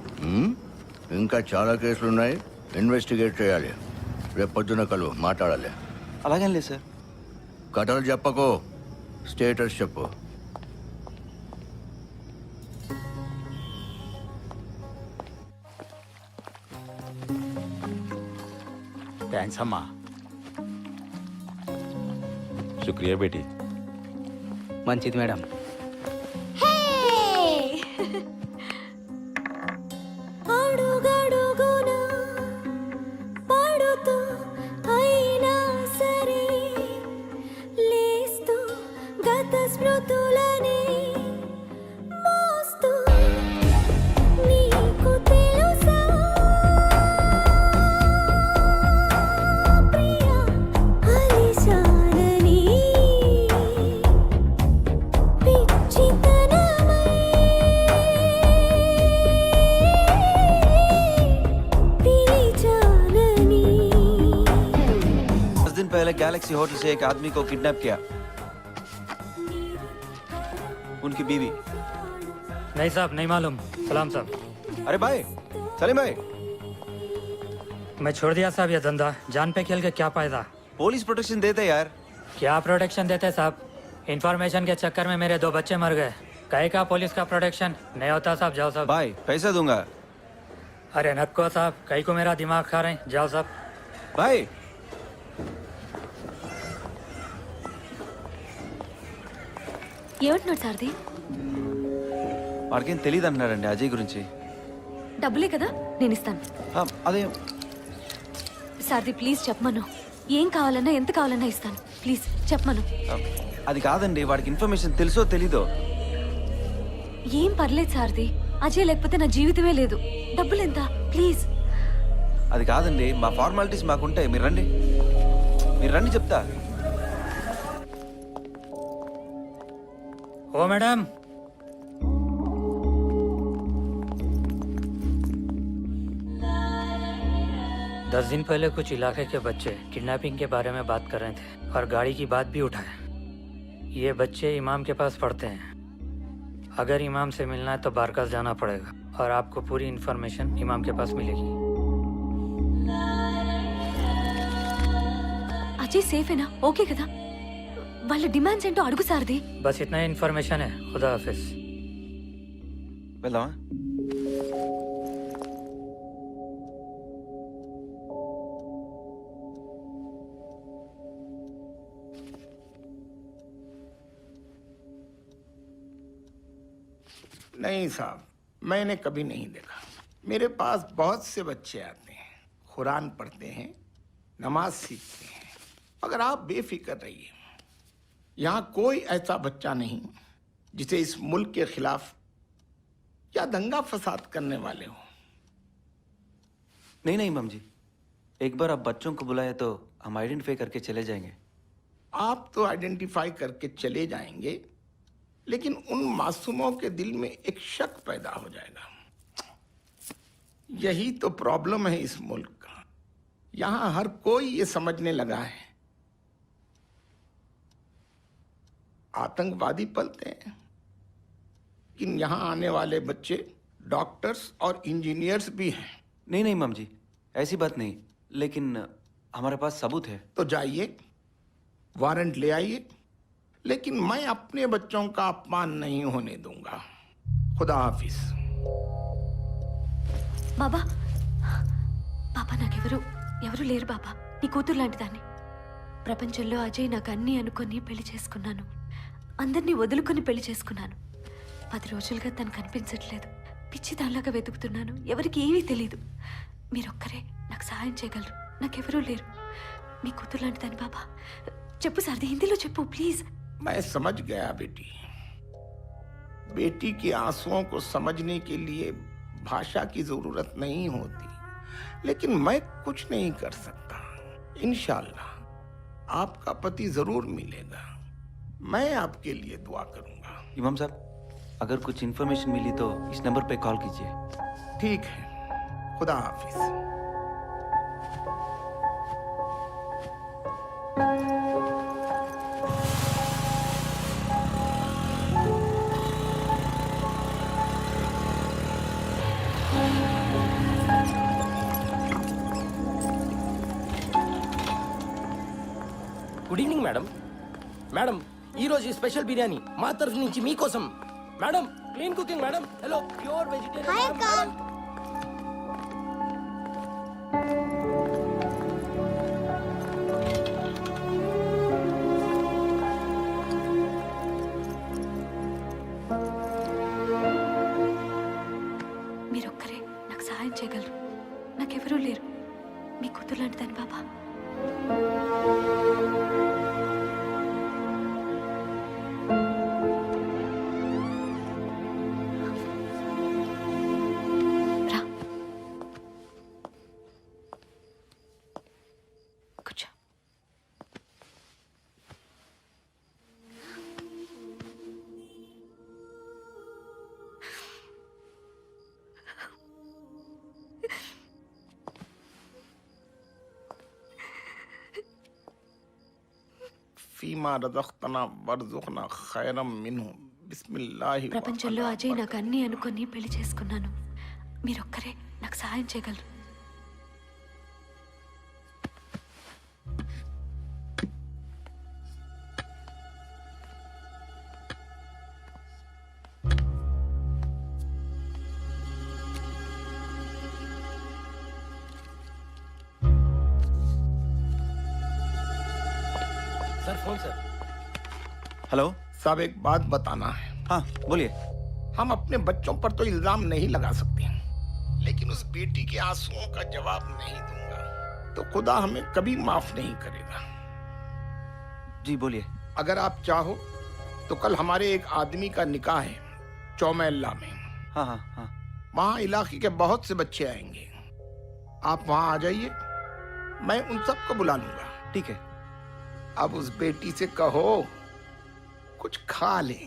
ఇంకా చాలా కేసులు ఉన్నాయి, ఇన్వెస్టిగేట్ చేయాలి. రేపు పొద్దున కలువు, మాట్లాడాలి. అలాగేం లేదు సార్. కథలు చెప్పకు, స్టేటస్ చెప్పు. థ్యాంక్స్ అమ్మా. శుక్రియా బేటీ. మంచిది మేడం. पहले गैलेक्सी होटल से एक आदमी को किडनैप किया, उनकी बीवी। नहीं साहब, नहीं मालूम। सलाम साहब। अरे भाई सलीम भाई, मैं छोड़ दिया साहब ये धंधा। जान पे खेल के क्या फायदा। पुलिस प्रोटेक्शन देते यार। क्या प्रोटेक्शन देते साहब? इन्फॉर्मेशन के चक्कर में मेरे 2 बच्चे मर गए। कहीं का पुलिस का प्रोटेक्शन नहीं होता साहब। जाओ साहब। भाई पैसा दूंगा। अरे नक्को साहब, कहीं को मेरा दिमाग खा रहे हैं। जाओ साहब। भाई ఏమంటున్నాడు సారథి? వాడికేం తెలియదు అంటున్నాడండి అజయ్ గురించి. డబ్బులే కదా, నేను ఇస్తాను. అదే సారథి ప్లీజ్ చెప్పమను. ఏం కావాలన్నా ఎంత కావాలన్నా ఇస్తాను. ప్లీజ్ చెప్పమను. అది కాదండి, వాడికి ఇన్ఫర్మేషన్ తెలుసో తెలీదో. ఏం పర్లేదు సారథి, అజయ్ లేకపోతే నా జీవితమే లేదు. డబ్బులు ఎంత? ప్లీజ్. అది కాదండి, మా ఫార్మాలిటీస్ మాకుంటాయి. మీరు రండి చెప్తా. ओ मैडम, दस दिन पहले कुछ इलाके के बच्चे किडनैपिंग के बारे में बात कर रहे थे और गाड़ी की बात भी उठाया। ये बच्चे इमाम के पास पढ़ते हैं। अगर इमाम से मिलना है तो बारकास जाना पड़ेगा और आपको पूरी इन्फॉर्मेशन इमाम के पास मिलेगी। అజయ్ సేఫేనా? ఓకే కదా? వాళ్ళ డిమాండ్స్ ఏంటో అడుగు సారథి. बस इतना ही इन्फॉर्मेशन है। खुदा हाफिज। వెళ్దామా? नहीं साहब, मैंने कभी नहीं देखा। मेरे पास बहुत से बच्चे आते हैं, कुरान पढ़ते हैं, नमाज सीखते हैं। मगर आप बेफिक्र रहिए, यहाँ कोई ऐसा बच्चा नहीं जिसे इस मुल्क के खिलाफ या दंगा फसाद करने वाले हो। नहीं नहीं इमाम जी, एक बार आप बच्चों को बुलाए तो हम आइडेंटिफाई करके चले जाएंगे। आप तो आइडेंटिफाई करके चले जाएंगे, लेकिन उन मासूमों के दिल में एक शक पैदा हो जाएगा। यही तो प्रॉब्लम है इस मुल्क का। यहां हर कोई ये समझने लगा है आतंकवादी पलते हैं, लेकिन यहां आने वाले बच्चे डॉक्टर्स और इंजीनियर्स भी हैं। नहीं नहीं इमाम जी, ऐसी बात नहीं, लेकिन हमारे पास सबूत है। तो जाइए, वारंट ले आइए, लेकिन मैं अपने बच्चों का अपमान नहीं होने दूंगा। खुदा हाफिज। బాబా బాబా నాకెవరు ఎవరు లేరు బాబా. నీ కూతురు లాంటి దాన్ని. ప్రపంచంలో అజయ్ నాకు అన్నీ అనుకొని పెళ్లి చేసుకున్నాను. అందరినీ వదులుకొని పెళ్లి చేసుకున్నాను. 10 రోజులుగా తను కనిపించట్లేదు. పిచ్చి దానిలాగా వెతుకుతున్నాను. ఎవరికి ఏమీ తెలియదు. మీరొక్కరే నాకు సహాయం చేయగలరు. నాకెవరూ లేరు. మీ కూతురు లాంటి దాన్ని బాబా. చెప్పు సారథి, హిందీలో చెప్పు ప్లీజ్. मैं समझ गया बेटी। बेटी के आंसुओं को समझने के लिए भाषा की जरूरत नहीं होती, लेकिन मैं कुछ नहीं कर सकता। इंशाल्लाह आपका पति जरूर मिलेगा। मैं आपके लिए दुआ करूंगा। इमाम साहब, अगर कुछ इन्फॉर्मेशन मिली तो इस नंबर पे कॉल कीजिए। ठीक है, खुदा हाफिज। Good evening madam. మేడం, ఈరోజు స్పెషల్ బిర్యానీ మా తరఫు నుంచి మీకోసం. Madam, clean cooking madam. Hello, pure vegetarian madam. మీరొక్కరే నాకు సహాయం చేయగలరు. నాకెవరూ లేరు. మీ కూతురు లాంటి దాన్ని బాబా. రా, కూర్చో. ఫీమా రజఖ్తనా వర్జుఖ్నా ఖైరం మిన్హు బిస్మిల్లాహి. ప్రపంచంలో అజయ్ నాకు అన్నీ అనుకొని పెళ్లి చేసుకున్నాను. మీరొక్కరే నాకు సహాయం చేయగలరు. Sir, phone sir. हेलो साहब, एक बात बताना है। हाँ बोलिए। हम अपने बच्चों पर तो इल्जाम नहीं लगा सकते, लेकिन उस बेटी के आंसुओं का जवाब नहीं दूंगा तो खुदा हमें कभी माफ नहीं करेगा। जी बोलिए। अगर आप चाहो तो कल हमारे एक आदमी का निकाह है चौमेल्ला में। हाँ हाँ हाँ। वहाँ इलाके के बहुत से बच्चे आएंगे। आप वहाँ आ जाइए, मैं उन सबको बुला लूंगा। ठीक है। अब उस बेटी से कहो कुछ खा ले,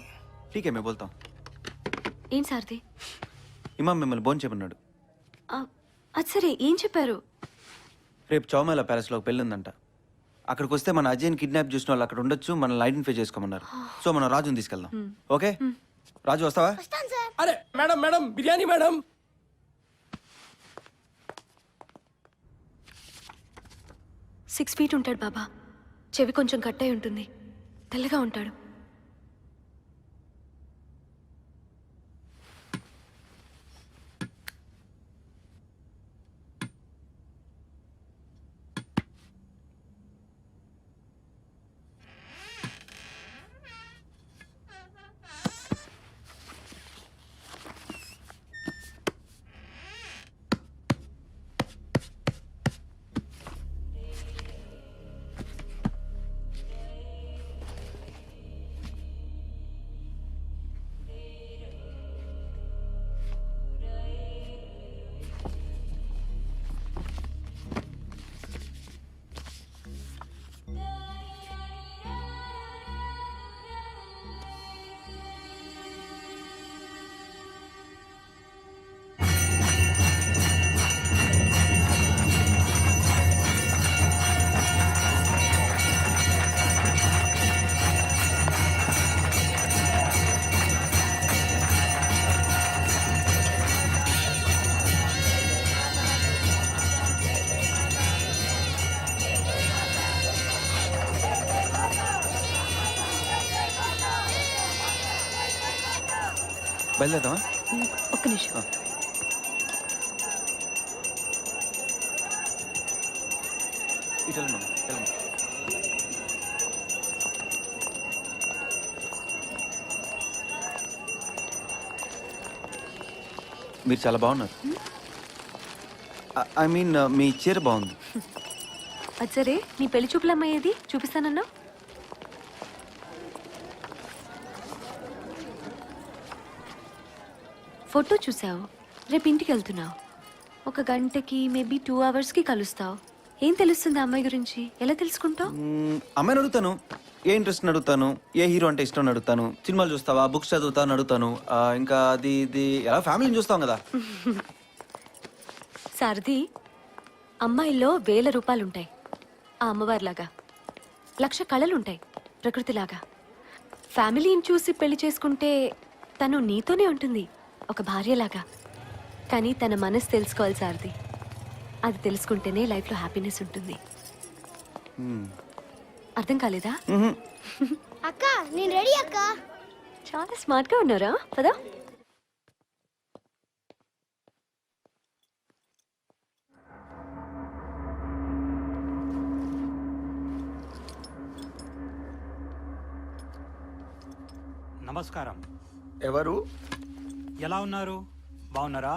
ఠీకే మేము బోల్తాం. ఏం సారథి? ఇమాం మిమ్మల్ని భోజనం చేయమన్నాడు. అది సరే, ఏం చెప్పారు? రేపు చౌమేలా ప్యాలెస్లో ఒక పెళ్ళి ఉందంట. అక్కడికి వస్తే మన అజయ్ని కిడ్నాప్ చేసిన వాళ్ళు అక్కడ ఉండొచ్చు, మనల్ని ఐడెంటిఫై చేసుకోమన్నారు. సో మనం రాజుని తీసుకెళ్దాం. ఓకే రాజు, వస్తావా? అరే madam madam, biryani madam. 6 feet ఉంటాడు బాబా. చెవి కొంచెం కట్ అయి ఉంటుంది. తెల్లగా ఉంటాడు. బయలుదేరదామా? ఒక్క నిమిషం. ఇటు వెళ్ళమా, వెళ్ళమా. మీరు చాలా బాగున్నారు. ఐ మీన్ మీ చీర బాగుంది. అది సరే, నీ పెళ్లి చూపులు అమ్మాయేది చూపిస్తానన్నా? ఫోటో చూసావు, రేపు ఇంటికి వెళ్తున్నావు. 1 గంటకి మేబీ 2 hours కలుస్తావు. ఏం తెలుస్తుంది ఆ అమ్మాయి గురించి? ఎలా తెలుసుకుంటావు? అమ్మాయిని అడుగుతాను, ఏ ఇంట్రెస్ట్ అడుగుతాను, ఏ హీరో అంటే ఇష్టం అడుగుతాను, సినిమాలు చూస్తావా, బుక్స్ చదువుతాను అడుగుతాను, ఇంకా అది ఇది ఎలా ఫ్యామిలీని చూస్తాం కదా. సారథి, అమ్మాయిల్లో 1000 రూపాయలుంటాయి ఆ అమ్మవారిలాగా. 1,00,000 కళలుంటాయి ప్రకృతిలాగా. ఫ్యామిలీని చూసి పెళ్లి చేసుకుంటే తను నీతోనే ఉంటుంది, ఒక భార్యలాగా. కానీ తన మనసు తెలుసుకోవాలి సారథి. అది తెలుసుకుంటేనే లైఫ్లో హ్యాపీనెస్ ఉంటుంది. అర్థం కాలేదా? అక్క నేను రెడీ అక్క. చాలా స్మార్ట్గా ఉన్నారా? పదా. నమస్కారం. ఎవరు? ఎలా ఉన్నారు? బాగున్నారా?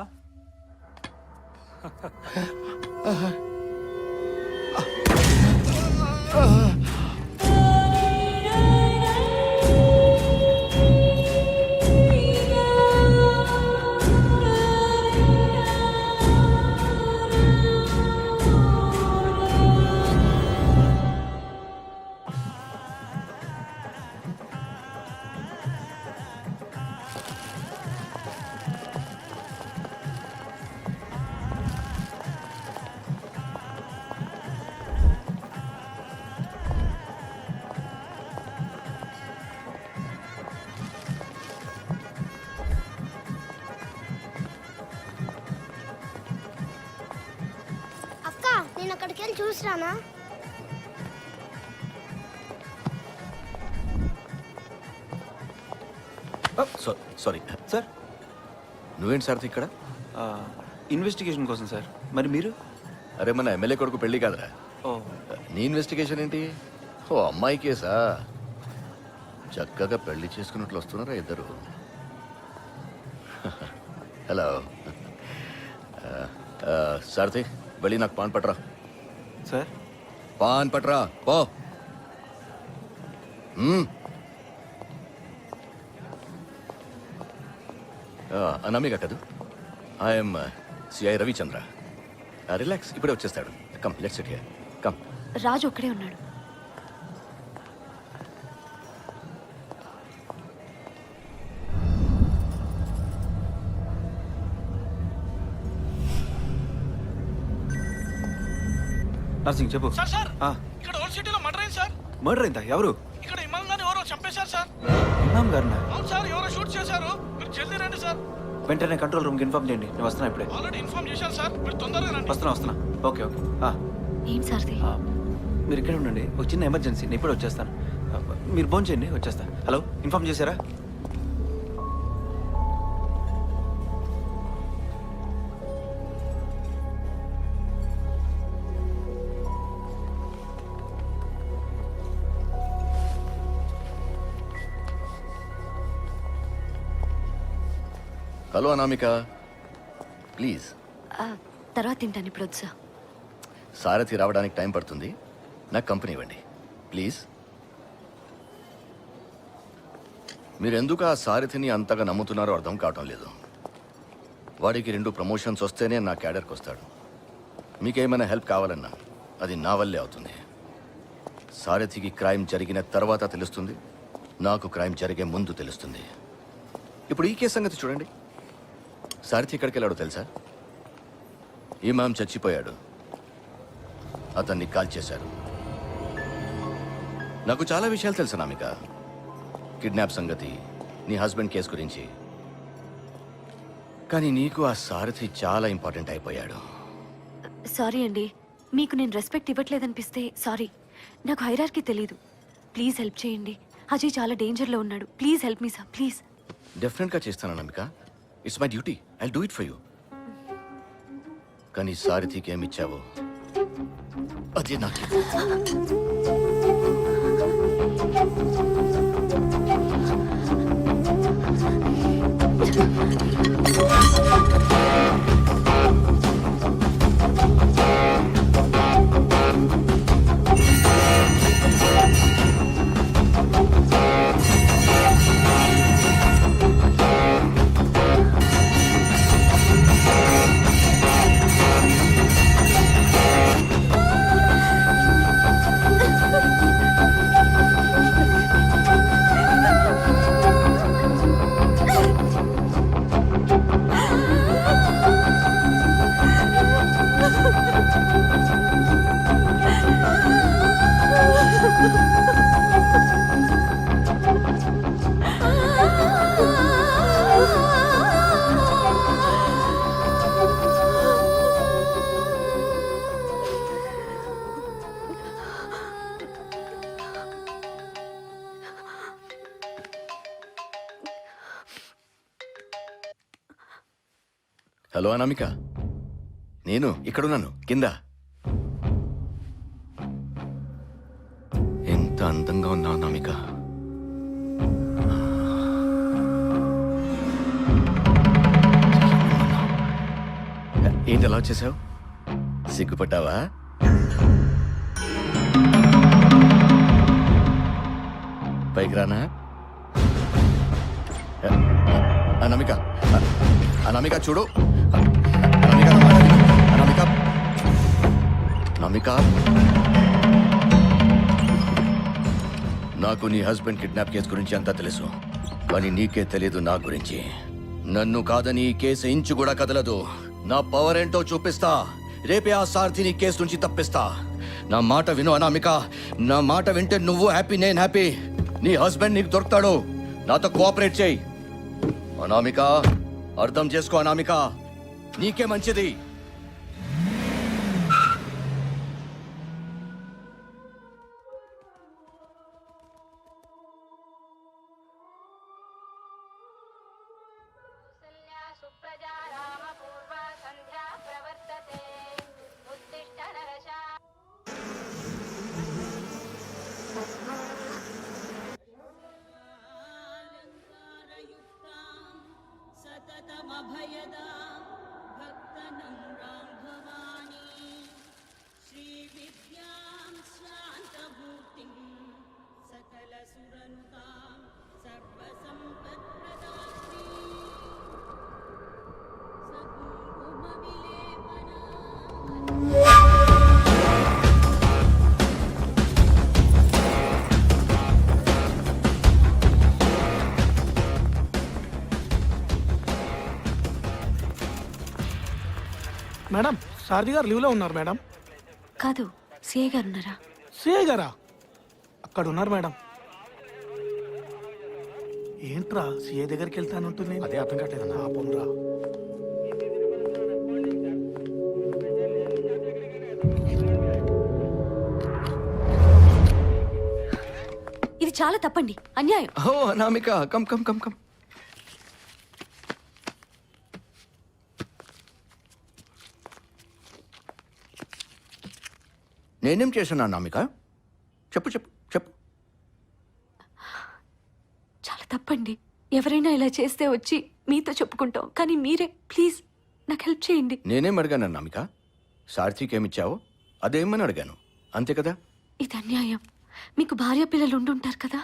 నేను అక్కడికి వెళ్ళి చూసిరానా? Sorry sir. నువ్వేంటి సార్ ఇక్కడ? ఇన్వెస్టిగేషన్ కోసం సార్. మరి మీరు? అరే మన ఎమ్మెల్యే కొడుకు పెళ్లి కాదురా. ఓ, నీ ఇన్వెస్టిగేషన్ ఏంటి? ఓ అమ్మాయి కేసా? చక్కగా పెళ్లి చేసుకున్నట్లు వస్తున్నారా ఇద్దరు? హలో సారథి, వెళ్ళి నాకు పాన్ పట్రా. సార్ పాన్ పట్రా పో. అనామిక కదూ? I'm CI Ravichandra. రిలాక్స్, ఇప్పుడే వచ్చేస్తాడు. Come let's sit here. Come. Raju ఒక్కడే ఉన్నాడు. నర్సింగ్ చెప్పు సార్ సార్ ఇక్కడ ఓల్డ్ సిటీలో మర్డర్ అయింది సార్. మర్డర్ అయిందా? ఎవరు? ఇక్కడ ఇమాం గారిని ఎవరో చంపేశారు సార్. ఇమాం గారినా? అవును సార్, ఎవరో షూట్ చేశారు. మీరు జల్దీ రండి సార్. వెంటనే కంట్రోల్ రూమ్కి ఇన్ఫార్మ్ చేయండి. నేను వస్తున్నా ఇప్పుడే. ఆల్రెడీ ఇన్ఫార్మ్ చేశాను సార్, మీరు తొందరగా రండి. వస్తున్నా. Okay okay. ఏంటి సార్ది? మీరు ఇక్కడ ఉండండి, ఒక చిన్న ఎమర్జెన్సీ, నేను ఇప్పుడే వచ్చేస్తాను. మీరు ఫోన్ చేయండి, వచ్చేస్తా. హలో, ఇన్ఫార్మ్ చేశారా? Hello Anamika, please. తర్వాత తింటాను, ఇప్పుడు వద్దు సార్. సారథి రావడానికి టైం పడుతుంది, నాకు కంపెనీ ఇవ్వండి ప్లీజ్. మీరెందుకు ఆ సారథిని అంతగా నమ్ముతున్నారో అర్థం కావటం లేదు. వాడికి 2 ప్రమోషన్స్ వస్తేనే నా క్యాడర్కి వస్తాడు. మీకేమైనా హెల్ప్ కావాలన్నా అది నా వల్లే అవుతుంది. సారథికి క్రైమ్ జరిగిన తర్వాత తెలుస్తుంది, నాకు క్రైమ్ జరిగే ముందు తెలుస్తుంది. ఇప్పుడు ఈ కేసు సంగతి చూడండి. సారథి ఎక్కడికి వెళ్ళాడో తెలుసా? ఇమాం చచ్చిపోయాడు, అతన్ని కాల్ చేశారు. నాకు చాలా విషయాలు తెలుసు నామిక. కిడ్నాప్ సంగతి, నీ హస్బెండ్ కేసు గురించి. కానీ నీకు ఆ సారథి చాలా ఇంపార్టెంట్ అయిపోయాడు. సారీ అండి, మీకు నేను రెస్పెక్ట్ ఇవ్వట్లేదనిపిస్తే సారీ. నాకు హైరార్కీ తెలీదు. ప్లీజ్ హెల్ప్ చేయండి. అజయ్ చాలా డేంజర్లో ఉన్నాడు. Please help me sir, please. డెఫినెట్గా చేస్తాను Namika. It's my duty, I do it for you. కానీ సారథికి ఏమిచ్చావో అదే నాకు. హలో అనామిక, నేను ఇక్కడున్నాను కింద. ఎంత అందంగా ఉన్నా అనామిక. ఏంటి అలా వచ్చేసావు? సిగ్గుపడ్డావా? పైకి రానా? అనామిక, అనామిక చూడు. అనామిక, అనామిక, అనామిక. నాకు నీ హస్బెండ్ కిడ్నాప్ కేసు గురించి అంతా తెలుసు, కానీ నీకే తెలియదు నా గురించి. నన్ను కాదని ఈ కేసు ఇంచు కూడా కదలదు. నా పవర్ ఏంటో చూపిస్తా. రేపే ఆ సారథిని కేసు నుంచి తప్పిస్తా. నా మాట విను అనామిక. నా మాట వింటే నువ్వు హ్యాపీ, నేను హ్యాపీ. నీ హస్బెండ్ నీకు దొరుకుతాడు. నాతో కోఆపరేట్ చేయి అనామిక. అర్థం చేసుకో అనామిక, నీకే మంచిది. మేడం, సారథి గారు లీవ్లో ఉన్నారు మేడం. కాదు, సిఐ గారు ఉన్నారా? సిఐ గారా? అక్కడ ఉన్నారు మేడం. ఏంట్రా సిఐ దగ్గరికి వెళ్తానంటుంది? అదే అర్థం కావట్లేదన్నా. ఆపంరా. ఇది చాలా తప్పండి, అన్యాయం. ఓ Anamika, come come come come. నేనేం చేశాను అనామిక? చెప్పు చెప్పు చెప్పు. చాలా తప్పండి. ఎవరైనా ఇలా చేస్తే వచ్చి మీతో చెప్పుకుంటాం, కానీ మీరే ప్లీజ్ నాకు హెల్ప్ చేయండి. నేనేం అడిగాను అనామిక? సార్థికి ఏమిచ్చావో అదేమని అడిగాను, అంతే కదా? ఇది అన్యాయం. మీకు భార్య పిల్లలు ఉండుంటారు కదా?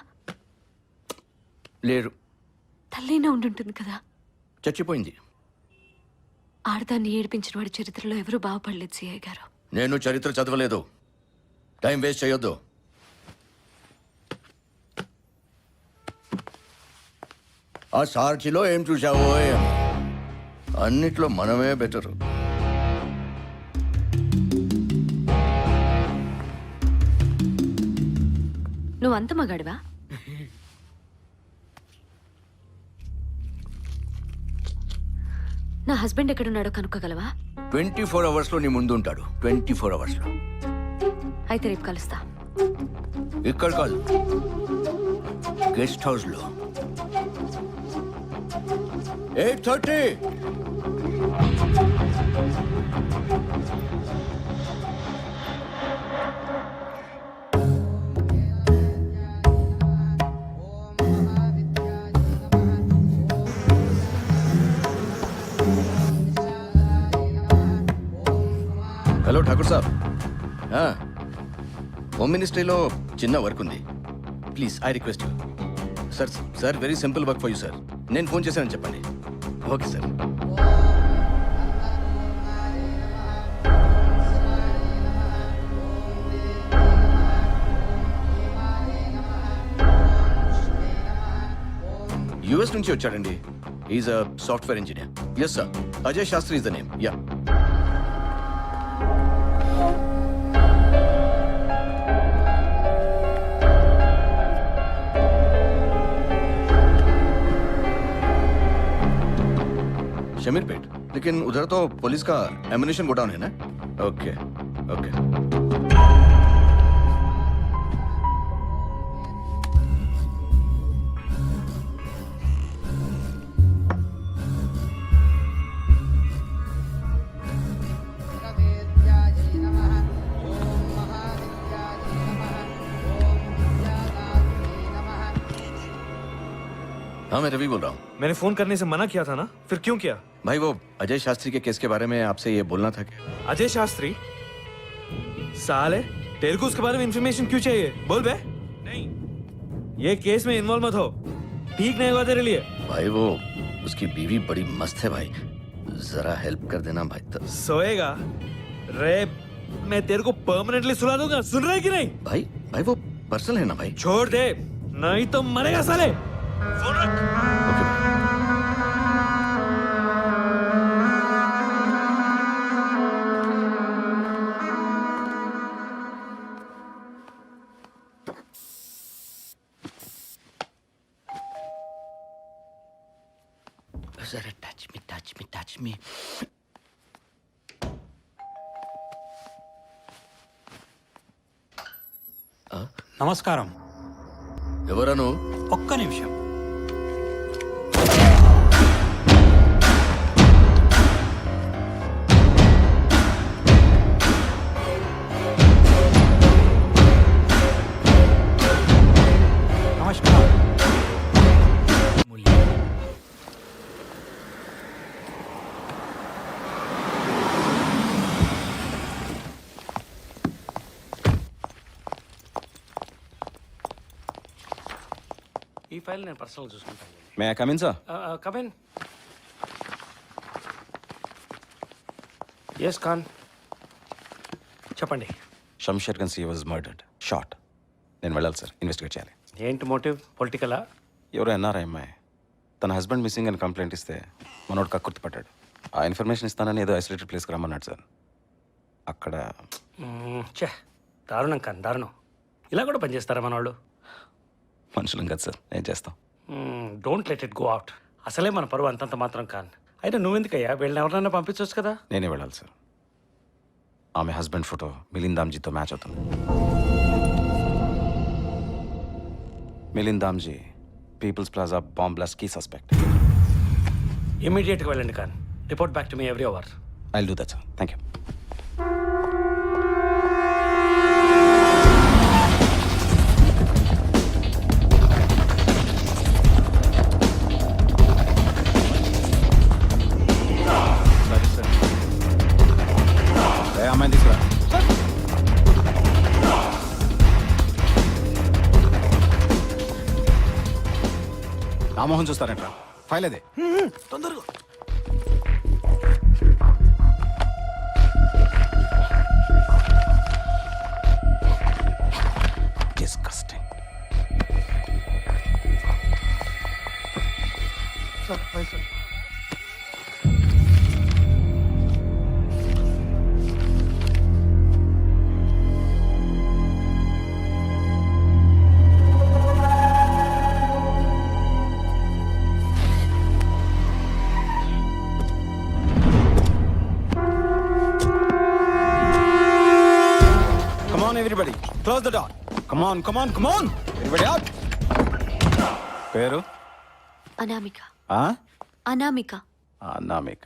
లేరు. తల్లైనా ఉండుంటుంది కదా? చచ్చిపోయింది. ఆడదాన్ని ఏడిపించిన వాడి చరిత్రలో ఎవరూ బాగుపడలేదు సిఐ గారు. నేను చరిత్ర చదవలేదు. టైం వేస్ట్ చేయొద్దు. ఆ సార్చిలో ఏం చూసావో ఏమో. అన్నిట్లో మనమే బెటరు. నువ్వు అంత మగాడివా? నా హస్బెండ్ ఎక్కడున్నాడో కనుక్కోగలవా? 24 అవర్స్లో నీ ముందు ఉంటాడు. 24 అవర్స్లో. అయితే రేపు కలుస్తా. ఇక్కడ కాదు, గెస్ట్ హౌస్లో. 8:30. హలో ఠాకూర్ సాబ్. హోమ్ మినిస్ట్రీలో చిన్న వర్క్ ఉంది. Please I request you. Sir very simple work for you sir. నేను ఫోన్ చేశానని చెప్పండి. Okay sir. యుఎస్ నుంచి వచ్చాడండి. Is a software engineer. Yes sir. Ajay Shastri is the name. Yeah. Shamirpet, लेकिन उधर तो पुलिस का एम्युनिशन गोडाउन है ना? Okay okay. हाँ मैं रवि बोल रहा हूँ. मैंने फोन करने से मना किया था ना, फिर क्यों किया? भाई वो अजय शास्त्री के केस के बारे में आपसे ये बोलना था कि अजय शास्त्री साले, तेरे को उसके बारे में इंफॉर्मेशन क्यों चाहिए? बोल बे. नहीं, ये केस में इन्वॉल्व मत हो. ठीक नहीं होगा तेरे लिए. भाई वो उसकी बीवी बड़ी मस्त है भाई, जरा हेल्प कर देना भाई. तो सोएगा रे, मैं तेरे को परमानेंटली सुला दूंगा. सुन रहे कि नहीं? भाई भाई वो पर्सनल है ना भाई. छोड़ दे, नहीं तो मरेगा साले. फोन रख. ओके भाई. जरा touch me touch me touch me. నమస్కారం. ఎవరను? ఒక్క నిమిషం. నమస్కారం. ఈ ఫైల్ నేను పర్సనల్ చూసుకుంటాను. May I come in sir? Come in. Yes Khan, చెప్పండి. Shamsher Gansi was murdered, shot. నేను వెళ్ళాలి సార్, ఇన్వెస్టిగేట్ చేయాలి. ఏంటి మోటివ్? పొలిటికలా? ఎవరో ఎన్ఆర్ఐ అమ్మాయి తన హస్బెండ్ మిస్సింగ్ అని కంప్లైంట్ ఇస్తే మనోడు కక్కుర్తి పట్టాడు. ఆ ఇన్ఫర్మేషన్ ఇస్తానని ఏదో ఐసోలేటెడ్ ప్లేస్కి రమ్మన్నాడు సార్. అక్కడ ఛే, దారుణం కానీ దారుణం. ఇలా కూడా పనిచేస్తారా మన వాళ్ళు? మనుషులం కదా సార్, ఏం చేస్తాం. Don't let it go out. అసలే మన పరువు అంతంత మాత్రం కాను. అయితే నువ్వెందుకయ్యా వీళ్ళని ఎవరినైనా పంపించవచ్చు కదా. నేనే వెళ్ళాలి సార్. ఆమె హస్బెండ్ ఫోటో మిలింద్ దామ్జీతో మ్యాచ్ అవుతుంది. Milind Damji peoples plaza bomb blast కీ సస్పెక్ట్. ఇమీడియట్గా వెళ్ళండి కానీ report back to me every hour. I will do that sir. Thank you. అమ్మాయిని తీసుకురా. రామోహన్ చూస్తారంట్రా, ఫైల్ అదే. తొందరగా. Disgusting. Sir file sir. Come on, everybody. Close the door. Come on, come on, come on. Everybody out. పేరు? అనామిక. ఆ? అనామిక. అనామిక.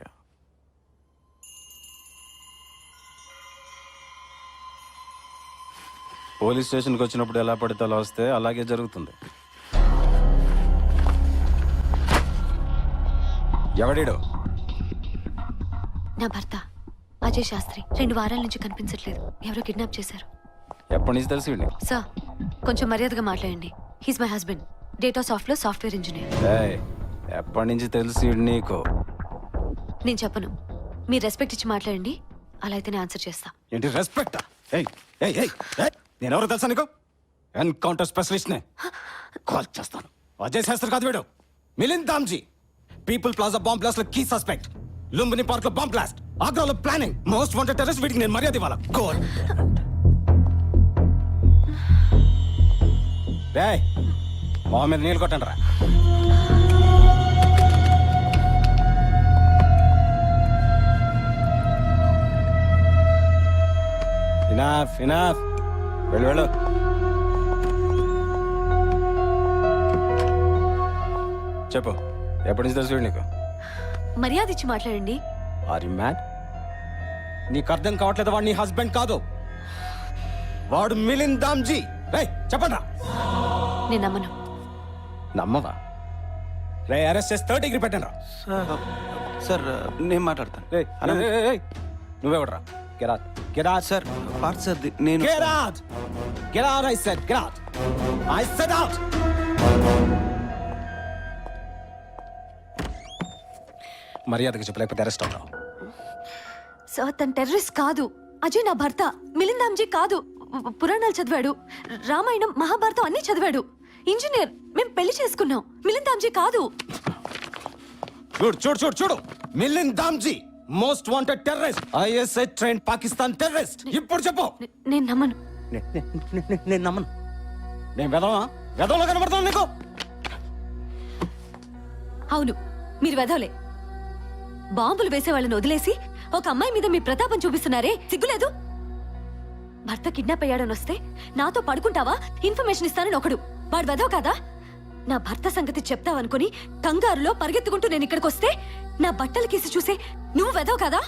పోలీస్ స్టేషన్కి వచ్చినప్పుడు ఎలా పడితే అలా వస్తే అలాగే జరుగుతుంది. ఎవడీడు? నా భర్త అజయ్ శాస్త్రి 2 వారాల నుంచి కనిపించట్లేదు. ఎవరో కిడ్నాప్ చేశారు. ఎప్పటి నుంచి తెలిసి వీడిని? సార్ కొంచెం మర్యాదగా మాట్లాడండి. హీస్ మై హస్బెండ్, డేటా సాఫ్ట్లో సాఫ్ట్వేర్ ఇంజనీర్. ఎప్పటి నుంచి తెలిసి నీకు? నేను చెప్పను, మీరు రెస్పెక్ట్ ఇచ్చి మాట్లాడండి. అలా అయితేనే ఆన్సర్ చేస్తా. ఏంటి రెస్పెక్ట్? నేను ఎవరో తెలుసా నీకు? ఎన్కౌంటర్ స్పెషలిస్ట్ నే. కాల్ చేస్తాను. అజయ్ శాస్త్రి కాదు వీడు, Milind Damji. People plaza bomb blast లో కీ సస్పెక్ట్. లుంబిని పార్క్ లో బాంబ్ బ్లాస్ట్. ఆగ్రాలో ప్లానింగ్. Most wanted terrorist. వీటికి నేను మర్యాద ఇవ్వాలా? గోల్. మా మీద నీళ్ళు కొట్టండి రా. Enough enough. వెళ్ళు వెళ్ళు. చెప్పు, ఎప్పటి నుంచి తెలుసు నీకు? మర్యాద ఇచ్చి మాట్లాడండి. Are you mad? నీకు అర్థం కావట్లేదు, వాడు నీ హస్బెండ్ కాదు, వాడు మిలింద్ దామ్జీ. చెప్పండి రా. నేను నమ్మను. నమ్మవా? రే అరెస్ట్ చేసి 3rd డిగ్రీ పెట్టండి రా. సార్ నేను మాట్లాడతాను. నువ్వెవడరా? Get out get out. Sir part sir నేను. Get out get out. I said get out. I said out. మర్యాదగా చెప్పలేకపోతే అరెస్ట్ అవుతావు. సార్ తన టెర్రరిస్ట్ కాదు. అజయ్ నా భర్త. మిలింద్ దామ్జీ కాదు. పురాణాలు చదివాడు, రామాయణం మహాభారతం అన్ని చదివాడు. ఇంజనీర్. మేము పెళ్లి చేసుకున్నాం. మిలింద్ దామ్జీ కాదు. చూడు చూడు చూడు చూడు. Milind Damji most wanted terrorist. ISI train Pakistan terrorist. ఇప్పుడు చెప్పు. నేను నమ్మను. నేను నమ్మను. నేను వెదవా? వెదవలో కనబడతాను నీకు? అవును, మీరు వెదవలే. బాంబులు వేసే వాళ్ళని వదిలేసి ఒక అమ్మాయి మీద మీ ప్రతాపం చూపిస్తున్నారే, సిగ్గులేదు? భర్త కిడ్నాప్ అయ్యాడని వస్తే నాతో పడుకుంటావా, ఇన్ఫర్మేషన్ ఇస్తానని ఒకడు. వాడు వెదవ కాదా? నా భర్త సంగతి చెప్తావనుకుని కంగారులో పరిగెత్తుకుంటూ నేను ఇక్కడికి వస్తే నా బట్టలు కేసి చూసే నువ్వు వెదవ కాదా?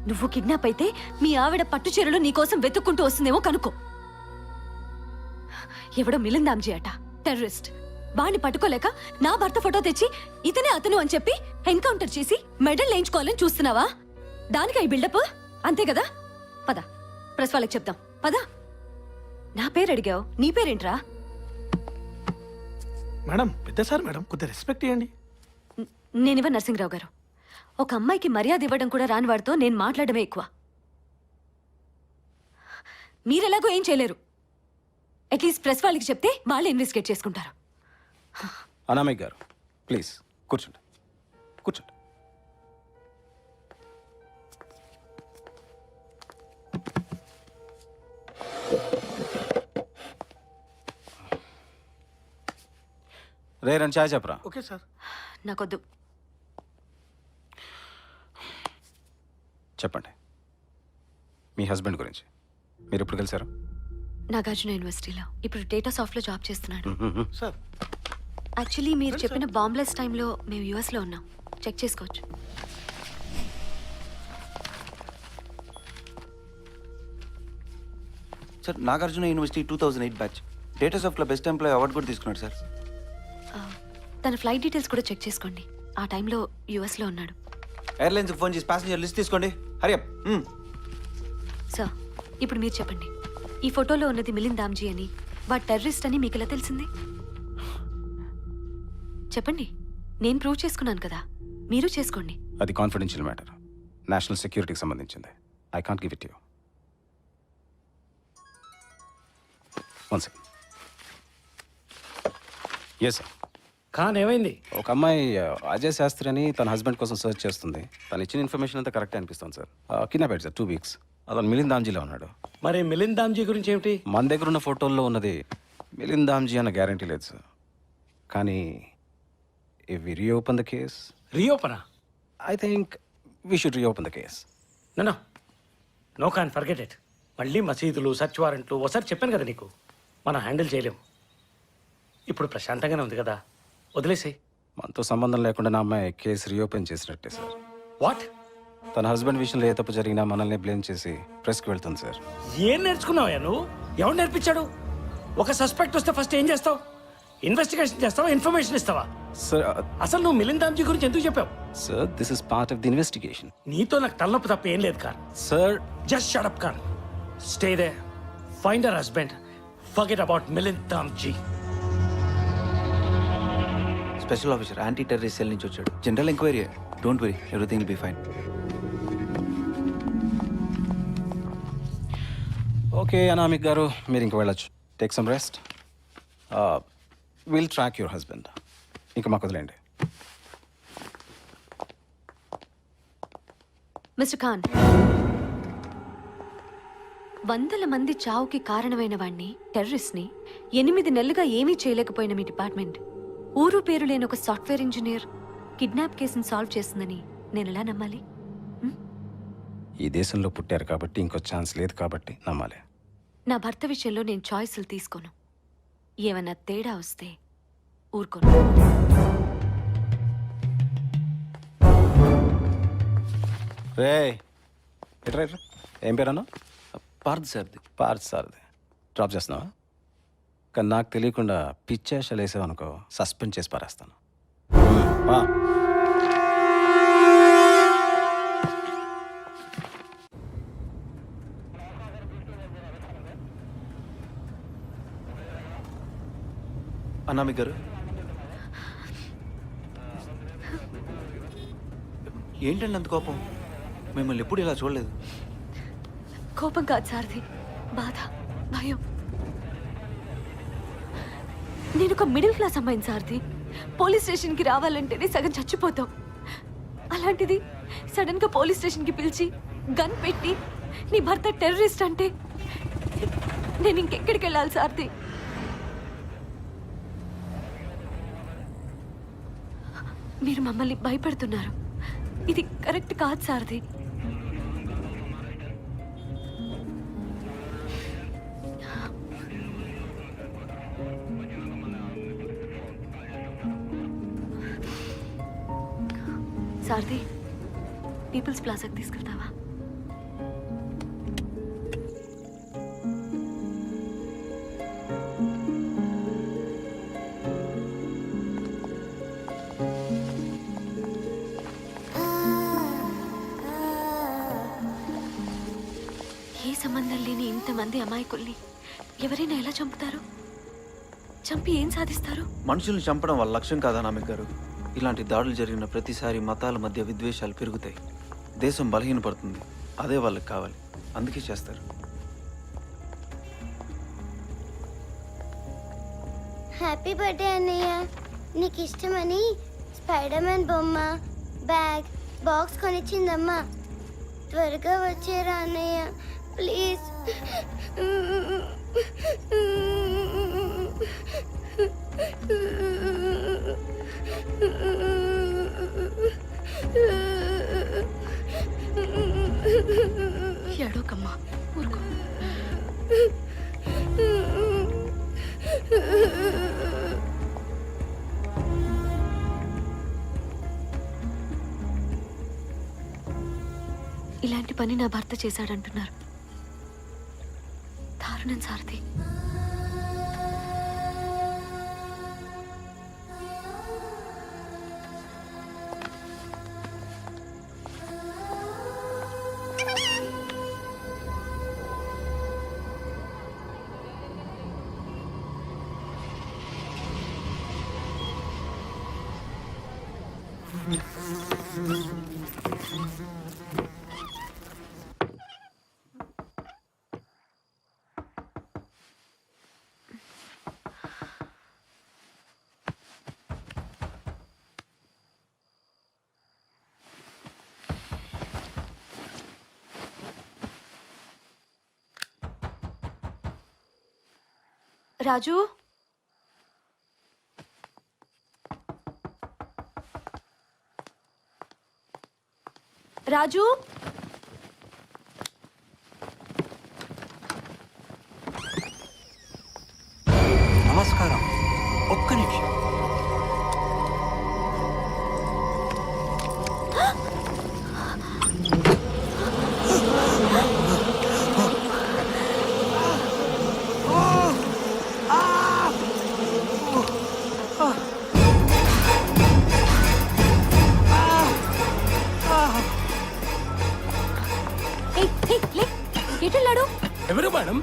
నువ్వు కిడ్నాప్ అయితే మీ ఆవిడ పట్టు చీరలు నీకోసం వెతుక్కుంటూ వస్తుందేమో కనుక్కో. ఎవడో మిలింద్ దామ్జీ అట, టెర్రరిస్ట్. వాణ్ణి పట్టుకోలేక నా భర్త ఫోటో తెచ్చి ఇతనే అతను అని చెప్పి ఎన్కౌంటర్ చేసి మెడల్ వేయించుకోవాలని చూస్తున్నావా? దానికి ఈ బిల్డప్ అంతే కదా? పద, ప్రెస్ వాళ్ళకి చెప్దాం. పద. నా పేరు అడిగావు, నీ పేరేంట్రా? మేడం పెద్ద సార్ మేడం, కొద్దిగా రెస్పెక్ట్ ఇవ్వండి. నేనివ్వ నరసింహరావు గారు. ఒక అమ్మాయికి మర్యాద ఇవ్వడం కూడా రాని వాడితో నేను మాట్లాడమే ఎక్కువ. మీరెలాగో ఏం చేయలేరు. అట్లీస్ట్ ప్రెస్ వాళ్ళకి చెప్తే వాళ్ళే ఇన్వెస్టిగేట్ చేసుకుంటారు. అనామిక్ గారు ప్లీజ్ కూర్చోండి. కూర్చోండి. రే రెండు చాయ్ చెప్పరా. Okay sir. నాకొద్దు. చెప్పండి మీ హస్బెండ్ గురించి. మీరు ఎప్పుడు కలిసారు? నాగార్జున యూనివర్సిటీలో ఇప్పుడు డేటా సాఫ్ట్లో జాబ్ చేస్తున్నాడు. సార్ యాక్చువల్లీ మీరు చెప్పిన బాంబ్లెస్ టైంలో మేము యూఎస్లో ఉన్నాం. చెక్ చేసుకోవచ్చు. Sir Nagarjuna university 2008 batch. Data సాఫ్ట్లో బెస్ట్ ఎంప్లాయీ అవార్డు కూడా తీసుకున్నాడు సార్. తన ఫ్లైట్ డీటెయిల్స్ కూడా చెక్ చేసుకోండి. ఆ టైంలో యూఎస్లో ఉన్నాడు. ఎయిర్లైన్స్కి ఫోన్ చేసి ప్యాసింజర్ లిస్ట్ తీసుకోండి. హరియప్. సార్ ఇప్పుడు మీరు చెప్పండి, ఈ ఫోటోలో ఉన్నది మిలింద్ దామ్జీ అని, వాడు టెర్రరిస్ట్ అని మీకు ఎలా తెలిసింది? చెప్పండి. నేను ప్రూవ్ చేసుకున్నాను కదా, మీరు చేసుకోండి. అది కాన్ఫిడెన్షియల్ మ్యాటర్, నేషనల్ సెక్యూరిటీకి సంబంధించింది. I can't give it you. One second. Yes sir. Khan ఏమైంది? ఒక అమ్మాయి అజయ్ శాస్త్రి అని తన హస్బెండ్ కోసం సర్చ్ చేస్తుంది. తను ఇచ్చిన ఇన్ఫర్మేషన్ అంతా కరెక్టే అనిపిస్తుంది సార్. కిడ్నాప్ అయ్యాడు సార్ 2 weeks. అతను మిలింద్ దామ్జీలో ఉన్నాడు. మరి మిలింద్ దామ్జీ గురించి ఏమిటి? మన దగ్గర ఉన్న ఫోటోల్లో ఉన్నది మిలింద్ దామ్జీ అన్న గ్యారంటీ లేదు సార్. కానీ if we reopen the case. రీఓపెనా? I think we should reopen the case. No Khan, forget it. మళ్ళీ మసీదులు, సర్చ్ వారెంట్లు ఒకసారి చెప్పాను కదా నీకు, మనం హ్యాండిల్ చేయలేం. ఇప్పుడు ప్రశాంతంగానే ఉంది కదా, వదిలేసాయి. మనతో సంబంధం లేకుండా నా అమ్మాయి కేసు రీఓపెన్ చేసినట్టే సార్. వాట్? తన హస్బెండ్ విషయంలో ఏ తప్పు జరిగినా మనల్ని బ్లేమ్ చేసి ప్రెస్కి వెళ్తుంది సార్. ఏం నేర్చుకున్నావా నువ్వు? ఎవరు నేర్పించాడు? ఒక సస్పెక్ట్ వస్తే ఫస్ట్ ఏం చేస్తావు? ఇన్వెస్టిగేషన్ చేస్తావా, ఇన్ఫర్మేషన్ ఇస్తావా? సార్ అసలు నువ్వు మిలింద్ దామ్జీ గురించి ఎందుకు చెప్పావు? Sir this is part of the investigation. నీతో నాకు తలనొప్పి తప్ప ఏం లేదు కార్. సార్ జస్ట్ షట్ అప్ కార్. Stay there, find her husband, forget about Milind Damji. Special officer anti terrorist cell నుంచి వచ్చాడు. General enquiry. Don't worry, everything will be fine. Okay Anamik garu, మీరు ఇంక వెళ్ళొచ్చు. Take some rest. Will track your husband. ఇంకా మాకు వదిలేండి. మిస్టర్ ఖాన్, 100 మంది చావుకి కారణమైన వాణ్ణి, టెర్రరిస్ట్ని 8 నెలలుగా ఏమీ చేయలేకపోయిన మీ డిపార్ట్మెంట్ ఊరు పేరు లేని ఒక సాఫ్ట్వేర్ ఇంజనీర్ కిడ్నాప్ కేసును సాల్వ్ చేస్తుందని నేను ఎలా నమ్మాలి? ఈ దేశంలో పుట్టారు కాబట్టి, ఇంకో ఛాన్స్ లేదు కాబట్టి నమ్మాలి. నా భర్త విషయంలో నేను చాయిస్లు తీసుకోను. ఏమన్నా తేడా వస్తే ఊరుకోను. రే ఎట్రా ఎట్రా, ఏం పేరు అన్నా? పార్థ్ సార్ది. పార్థ్ సార్ది. డ్రాప్ చేస్తున్నావా? కానీ నాకు తెలియకుండా పిచ్చేషాలు వేసావనుకో, సస్పెండ్ చేసి పారేస్తాను. అనామిక్ గారు, ఏంటండి అంత కోపం? మిమ్మల్ని ఎప్పుడు ఇలా చూడలేదు. కోపం కాదు సార్ది, బాధ, భయం. నేను ఒక మిడిల్ క్లాస్ అమ్మాయిని సార్ది. పోలీస్ స్టేషన్కి రావాలంటేనే సగం చచ్చిపోతాం. అలాంటిది సడన్గా పోలీస్ స్టేషన్కి పిలిచి గన్ పెట్టి నీ భర్త టెర్రరిస్ట్ అంటే నేను ఇంకెక్కడికి వెళ్ళాలి సార్ది? మీరు మమ్మల్ని భయపెడుతున్నారు. ఇది కరెక్ట్ కాదు సార్ది. సారథి, పీపుల్స్ ప్లాజాకి తీసుకెళ్తావా? ఏ సంబంధం లేని ఇంతమంది అమాయకుల్ని ఎవరైనా ఎలా చంపుతారు? చంపి ఏం సాధిస్తారు? మనుషుల్ని చంపడం వాళ్ళ లక్ష్యం కాదా అనామిక్ గారు? ఇలాంటి దాడులు జరిగిన ప్రతిసారి మతాల మధ్య విద్వేషాలు పెరుగుతాయి, దేశం బలహీనపడుతుంది. అదే వాళ్ళకి కావాలి, అందుకే చేస్తారు. హ్యాపీ బర్త్డే అన్నయ్య. నీకు ఇష్టమని స్పైడర్ మ్యాన్ బొమ్మ, బ్యాగ్, బాక్స్ కొనిచ్చిందమ్మా. త్వరగా వచ్చేరా అన్నయ్య ప్లీజ్. ఏడోకమ్మా, ఊరుకో. ఇలాంటి పని నా భర్త చేశాడంటున్నారు. దారుణం సారథి. రాజు, రాజు, నమస్కారం. ఒక్క నిమిషం. ఎటున్నాడు? ఎవరు మేడం?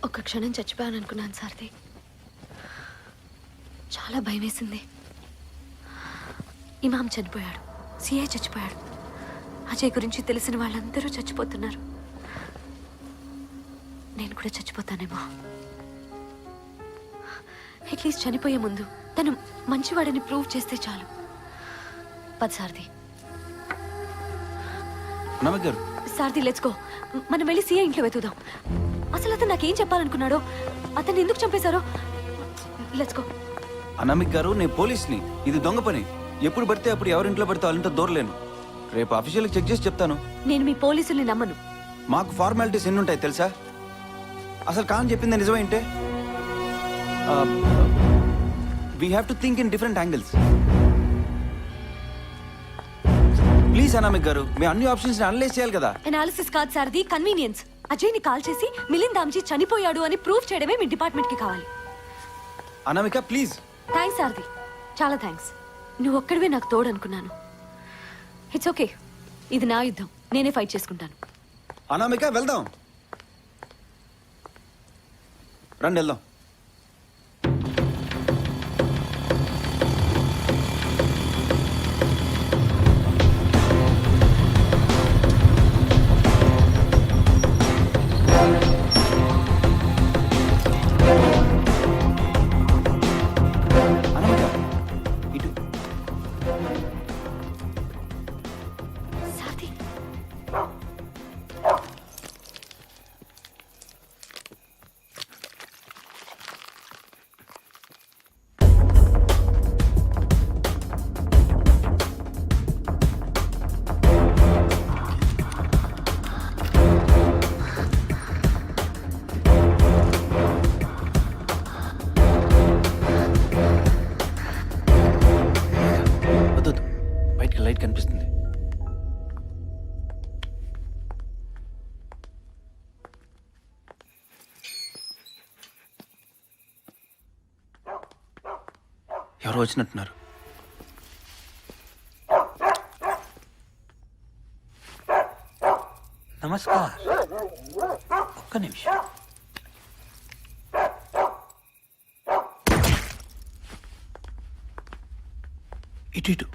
ఒక్క క్షణం చచ్చిపోయాను అనుకున్నాను సారథి. చాలా భయం వేసింది. ఇమాం చనిపోయాడు, సిఐ చచ్చిపోయాడు, అజయ్ గురించి తెలిసిన వాళ్ళందరూ చచ్చిపోతున్నారు. నేను కూడా చచ్చిపోతానేమో. అట్లీస్ట్ చనిపోయే ముందు తను మంచివాడని ప్రూవ్ చేస్తే చాలు. పద సారథి. సారథి, లెట్స్ గో. మనం వెళ్ళి సిఐ ఇంట్లో వెతుకుదాం. అసలు అతను నాకేం చెప్పాలనుకున్నాడో, అతన్ని ఎందుకు చంపేశారో. Let's go. అనామిక్ గారు, నేను పోలీస్ని. ఇది దొంగ పని. ఎప్పుడు పడితే అప్పుడు ఎవరింట్లో పడితే వాళ్ళంతా దూరలేను. రేపు అఫీషియల్కి చెక్ చేసి చెప్తాను. నేను మీ పోలీసుల్ని నమ్మను. మాకు ఫార్మాలిటీస్ ఎన్ని ఉంటాయి తెలుసా? అసలు కాన్ చెప్పింది నిజమేంటే we have to think in different angles. Please Anamik garu, మీ అన్ని ఆప్షన్స్ అనలైజ్ చేయాలి కదా. అనాలిసిస్ కాదు సారథి, కన్వీనియన్స్. అజయ్ ని కాల్ చేసి మిలింద్ దామ్జీ చనిపోయాడు అని ప్రూవ్ చేయడమే మీ డిపార్ట్మెంట్ కి కావాలి. అనామిక ప్లీజ్. థ్యాంక్స్ సారథి, చాలా థ్యాంక్స్. నువ్వు ఒక్కడివే నాకు తోడు అనుకున్నాను. ఇట్స్ ఓకే, ఇది నా యుద్ధం, నేనే ఫైట్ చేసుకుంటాను. అనామిక వెళ్దాం, రండి వెళ్దాం. లైట్ కనిపిస్తుంది. ఎవరో వచ్చినట్టున్నారు. నమస్కారం. ఒక్క నిమిషం. ఇటు ఇటు.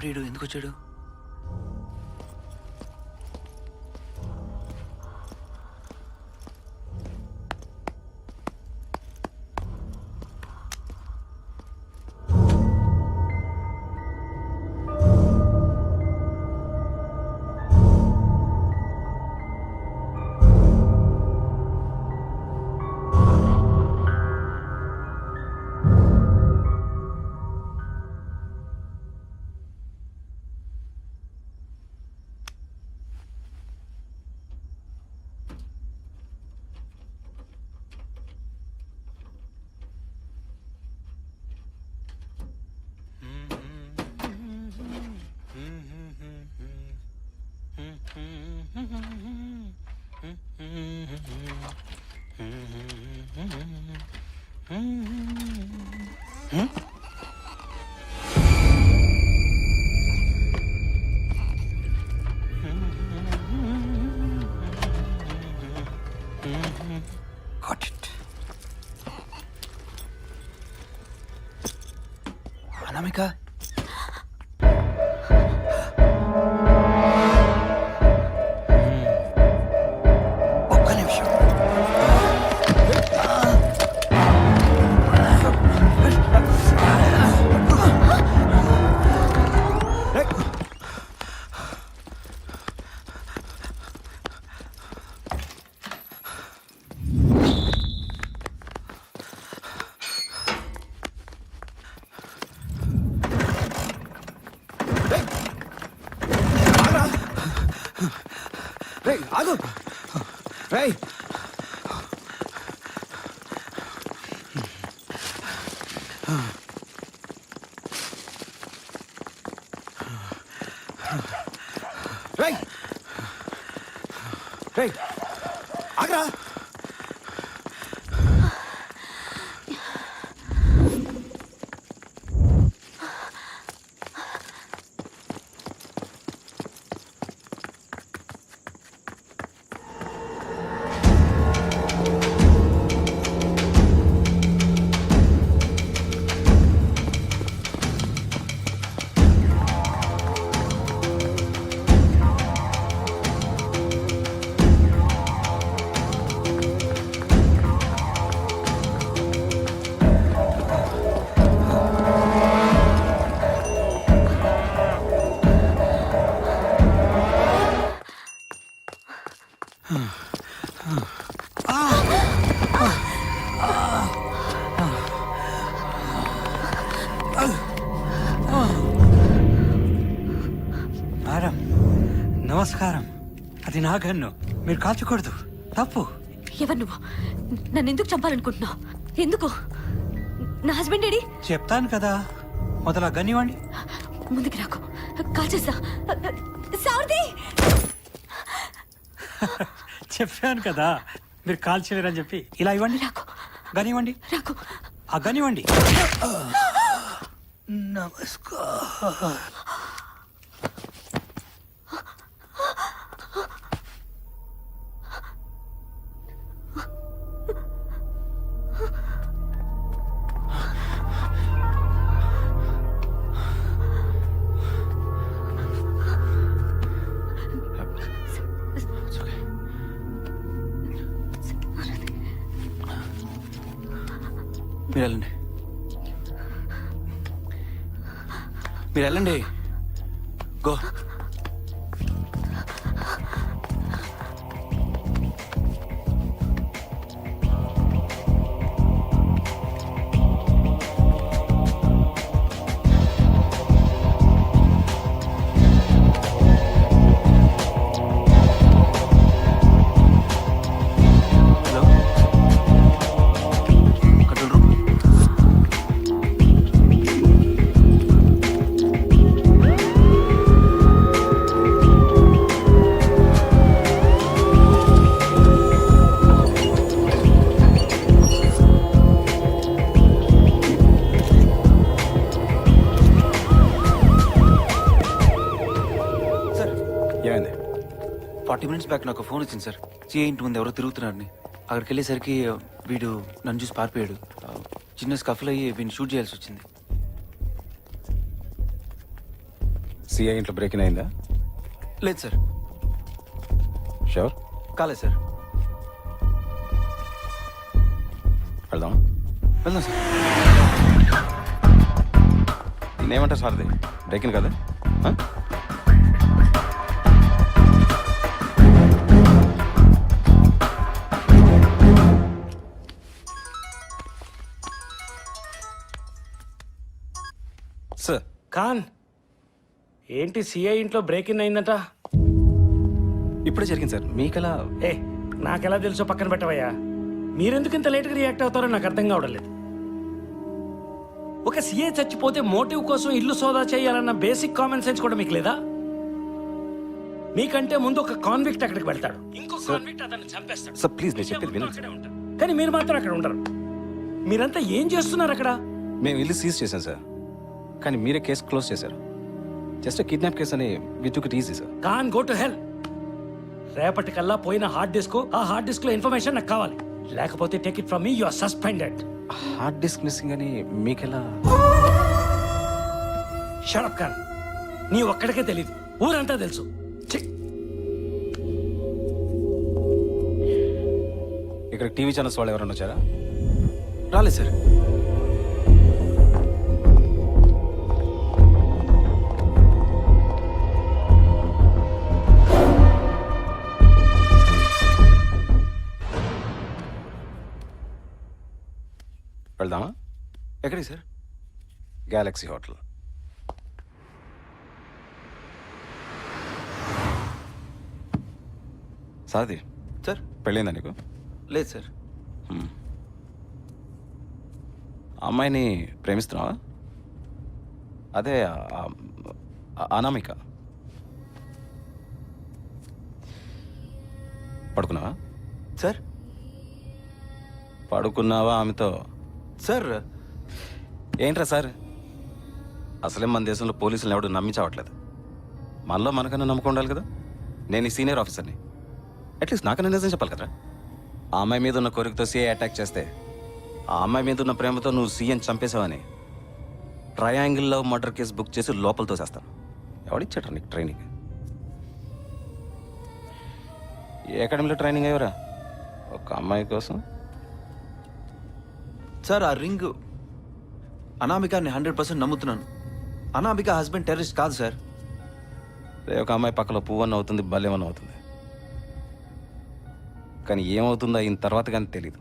ఎవరీడు ఎందుకు వచ్చాడు? Got it. అనామిక, ఒక్క నిమిషం. రేయ్ ఆగు, రేయ్ రేయ్ రేయ్ ఆగరా. మేడం నమస్కారం. అది నా గన్ను, మీరు కాల్చకూడదు, తప్పు. ఎవరు నువ్వు? నన్ను ఎందుకు చంపాలనుకుంటున్నావు? ఎందుకు? నా హస్బెండ్ ఏడి? చెప్తాను కదా, మొదల గన్ ఇవ్వండి. ముందుకు రాకు, కాల్ చేస్తా. సారథి! చెప్పాను కదా మీరు కాల్చలేరని చెప్పి. ఇలా ఇవ్వండి, రాకు, గన్ ఇవ్వండి. రాకు. ఆ గన్ ఇవ్వండి. నమస్కారం. మీరు వెళ్ళండి, మీరు వెళ్ళండి. గో. ఏమైంది? 40 minutes బ్యాక్ నాకు ఫోన్ వచ్చింది సార్. సిఐ ఇంటి ముందు ఎవరో తిరుగుతున్నారని. అక్కడికి వెళ్ళేసరికి వీడు నన్ను చూసి పారిపోయాడు. చిన్న స్కఫ్లు అయ్యి వీడిని షూట్ చేయాల్సి వచ్చింది. సిఐ ఇంట్లో బ్రేకింగ్ అయిందా? లేదు సార్. షూర్? కాలేదు సార్. వెళ్దాం. వెళ్దాం సార్. నేనేమంటారు సార్ది బ్రేకింగ్ కదా? సార్ ఖాన్, ఏంటి సిఐ ఇంట్లో బ్రేక్ ఇన్ అయిందట? ఇప్పుడే జరిగింది సార్. మీకెలా? ఏ, నాకెలా తెలుసో పక్కన పెట్టవయ్యా. మీరెందుకు ఇంత లేట్గా రియాక్ట్ అవుతారో నాకు అర్థం కావడం లేదు. ఒక సిఐ చచ్చిపోతే మోటివ్ కోసం ఇల్లు సోదా చేయాలన్న బేసిక్ కామన్ సెన్స్ కూడా మీకు లేదా? మీకంటే ముందు ఒక కాన్విక్ట్ అక్కడికి వెళ్తాడు, ఇంకో కాన్విక్ట్ అతన్ని చంపేస్తాడు. సార్ ప్లీజ్ నేను చెప్పేది వినండి. అక్కడే ఉంటారు, కానీ మీరు మాత్రం అక్కడ ఉండరు. మీరంతా ఏం చేస్తున్నారు అక్కడ? మేము ఇల్లు సీజ్ చేశాం సార్, కానీ మీరే కేసు క్లోజ్ చేశారు. జస్ట్ కిడ్నాప్ కేసు అని we took it easy sir. Khan go to hell. రేపటికల్లా పోయిన హార్డ్ డిస్క్, ఆ హార్డ్ డిస్క్ లో ఇన్ఫర్మేషన్ నాకు కావాలి, లేకపోతే take it from me, you are suspended. Hard disk missing అని మీకెలా? షట్ అప్ ఖాన్, నీ ఒక్కడికే తెలీదు, ఊరంతా తెలుసు. ఛీ! ఇక్కడ టీవీ ఛానల్స్ వాళ్ళు ఎవరైనా వచ్చారా? రాలేదు సార్. వెళ్దామా? ఎక్కడికి sir? Galaxy hotel. Sadi sir. పెళ్ళైందా నీకు? లేదు సార్. అమ్మాయిని ప్రేమిస్తున్నావా? అదే అనామిక. పడుకున్నావా సార్? పడుకున్నావా ఆమెతో? సార్ ఏంట్రా సార్, అసలే మన దేశంలో పోలీసులు ఎవడు నమ్మించవట్లేదు. మనలో మనకన్నా నమ్మకం ఉండాలి కదా. నేను ఈ సీనియర్ ఆఫీసర్ని, అట్లీస్ట్ నాకన్నా నిజం చెప్పాలి కదరా. ఆ అమ్మాయి మీద ఉన్న కోరికతో సీఐ అటాక్ చేస్తే, ఆ అమ్మాయి మీద ఉన్న ప్రేమతో నువ్వు సీఎం చంపేశావని ట్రయాంగిల్లో మర్డర్ కేసు బుక్ చేసి లోపల తోసేస్తాను. ఎవడిచ్చాడు నీకు ట్రైనింగ్? ఏ అకాడమీలో ట్రైనింగ్ అయ్యవరా ఒక అమ్మాయి కోసం? సార్ ఆ రింగ్ అనామికాని 100% నమ్ముతున్నాను. అనామిక హస్బెండ్ టెర్రరిస్ట్ కాదు సార్. ఒక అమ్మాయి పక్కలో పువ్వన్న అవుతుంది, బల్లేమన్న అవుతుంది, కానీ ఏమవుతుందో అయిన తర్వాత కానీ తెలీదు.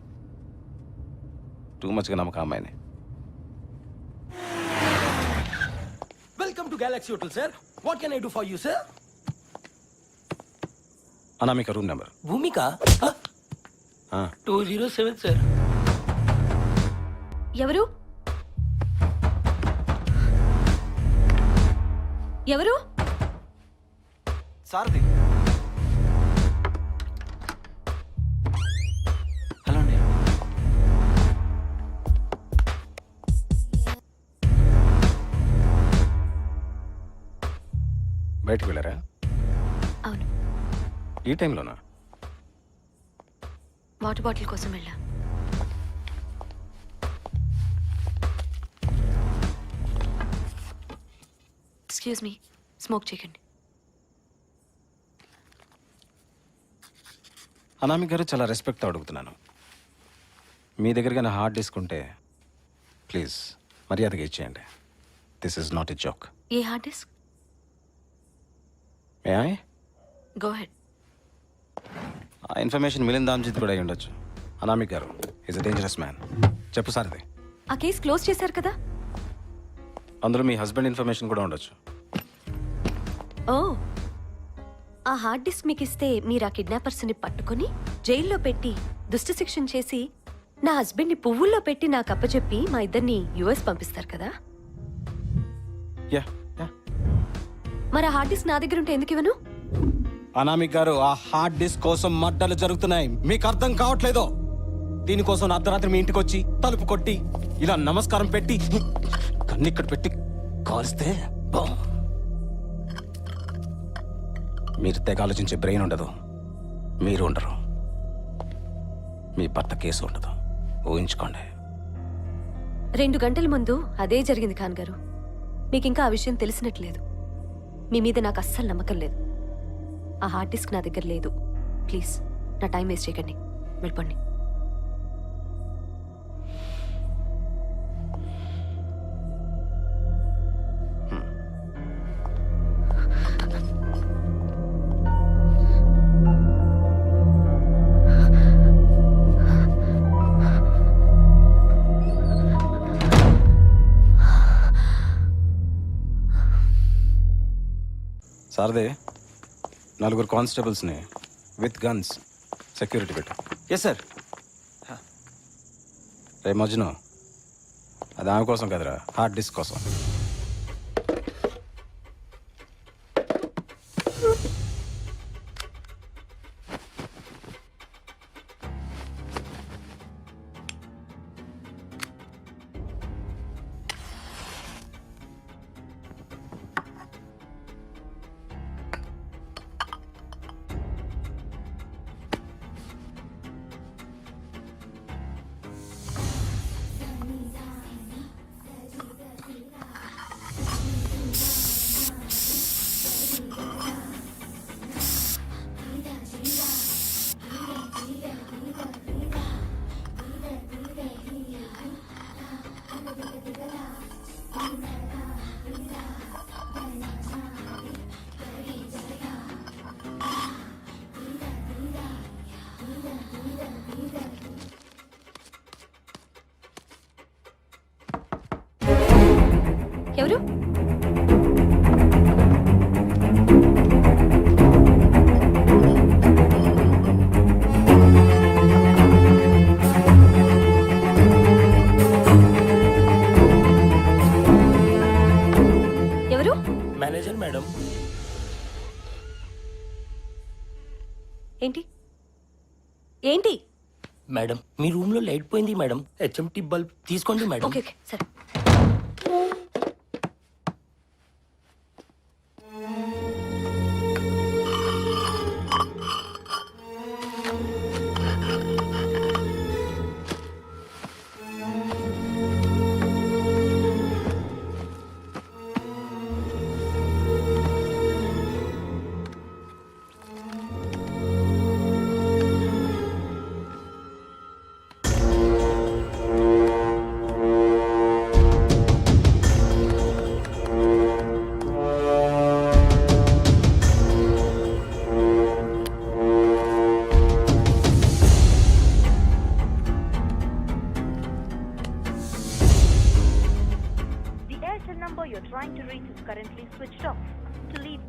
టూ మచ్గా నమ్మకం అమ్మాయిని. Welcome to Galaxy hotel sir. What can I do for you sir? Anamika room number. Bhumika 207 sir. ఎవరు? ఎవరు? సారథి. హలో అండి. బయటకు వెళ్ళారా? అవును. ఈ టైంలోనా? వాటర్ బాటిల్ కోసం వెళ్ళా. ఎక్స్క్యూజ్ మీ, స్మోక్ చేయకండి. అనామిక గారు, చాలా రెస్పెక్ట్తో అడుగుతున్నాను. మీ దగ్గరగా నా హార్డ్ డిస్క్ ఉంటే ప్లీజ్ మర్యాదగా ఇచ్చేయండి. This is not a joke. A hard disk? May I go head. ఆ ఇన్ఫర్మేషన్ మిలింద్ దామ్జీత్ కూడా అయి ఉండొచ్చు. అనామిక్ గారు ఈజ్ అ డేంజరస్ మ్యాన్. చెప్పు సార్. అది ఆ కేసు క్లోజ్ చేశారు కదా? అందులో మీ హస్బెండ్ ఇన్ఫర్మేషన్ కూడా ఉండొచ్చు. ఓ, ఆ హార్డ్ డిస్క్ మీకు ఇస్తే మీరు ఆ కిడ్నాపర్స్ని పట్టుకొని జైల్లో పెట్టి దుష్ట శిక్షణ చేసి నా హస్బెండ్ని పువ్వుల్లో పెట్టి నాకు అప్పచెప్పి మా ఇద్దరిని యుఎస్ పంపిస్తారు కదా? Yeah yeah. మరి ఆ హార్డ్ డిస్క్ నా దగ్గర ఉంటే ఎందుకు ఇవ్వను? అనామిక్ గారు, ఆ హార్డ్ డిస్క్ కోసం మడ్డలు జరుగుతున్నాయి, మీకు అర్థం కావట్లేదో? దీనికోసం అర్ధరాత్రి మీ ఇంటికి వచ్చి తలుపు కొట్టి ఇలా నమస్కారం పెట్టి కన్నిక్కడ పెట్టి కాల్స్తే మీరు తెగ ఆలోచించే బ్రెయిన్ ఉండదు, మీరు ఉండరు, మీ భర్త కేసు ఉండదు. ఊహించుకోండి. 2 గంటల ముందు అదే జరిగింది ఖాన్ గారు. మీకు ఇంకా ఆ విషయం తెలిసినట్లేదు. మీ మీద నాకు అస్సలు నమ్మకం లేదు. ఆ హార్డ్ డిస్క్ నా దగ్గర లేదు. ప్లీజ్ నా టైం వేస్ట్ చేయకండి, వెళ్ళిపోండి. సారదే, 4 కానిస్టేబుల్స్ని విత్ గన్స్ సెక్యూరిటీ పెట్టు. Yes sir. రే మజ్ను, అది ఆమె కోసం కదరా, హార్డ్ డిస్క్ కోసం. ఎవరు? ఎవరు? Manager madam. ఏంటి ఏంటి? మేడం, మీ రూమ్ లో లైట్ పోయింది మేడం. హెచ్ఎంటీ బల్బ్ తీసుకోండి మేడం. ఓకే ఓకే సరే. you're trying to reach is currently switched off. To leave.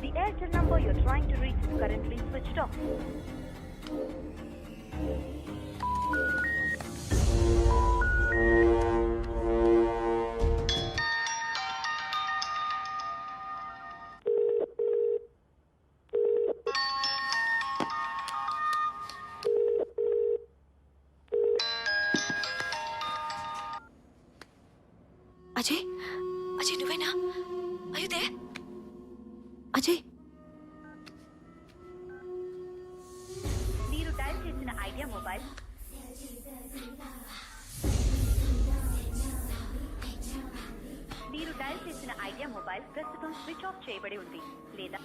The Airtel number you're trying to reach is currently switched off. Ajay Ajay నువ్వేనా? అయ్యుదే అజయ్. మీరు డయల్ చేసిన ఐడియా మొబైల్ ప్రస్తుతం స్విచ్ ఆఫ్ చేయబడి ఉంది లేదా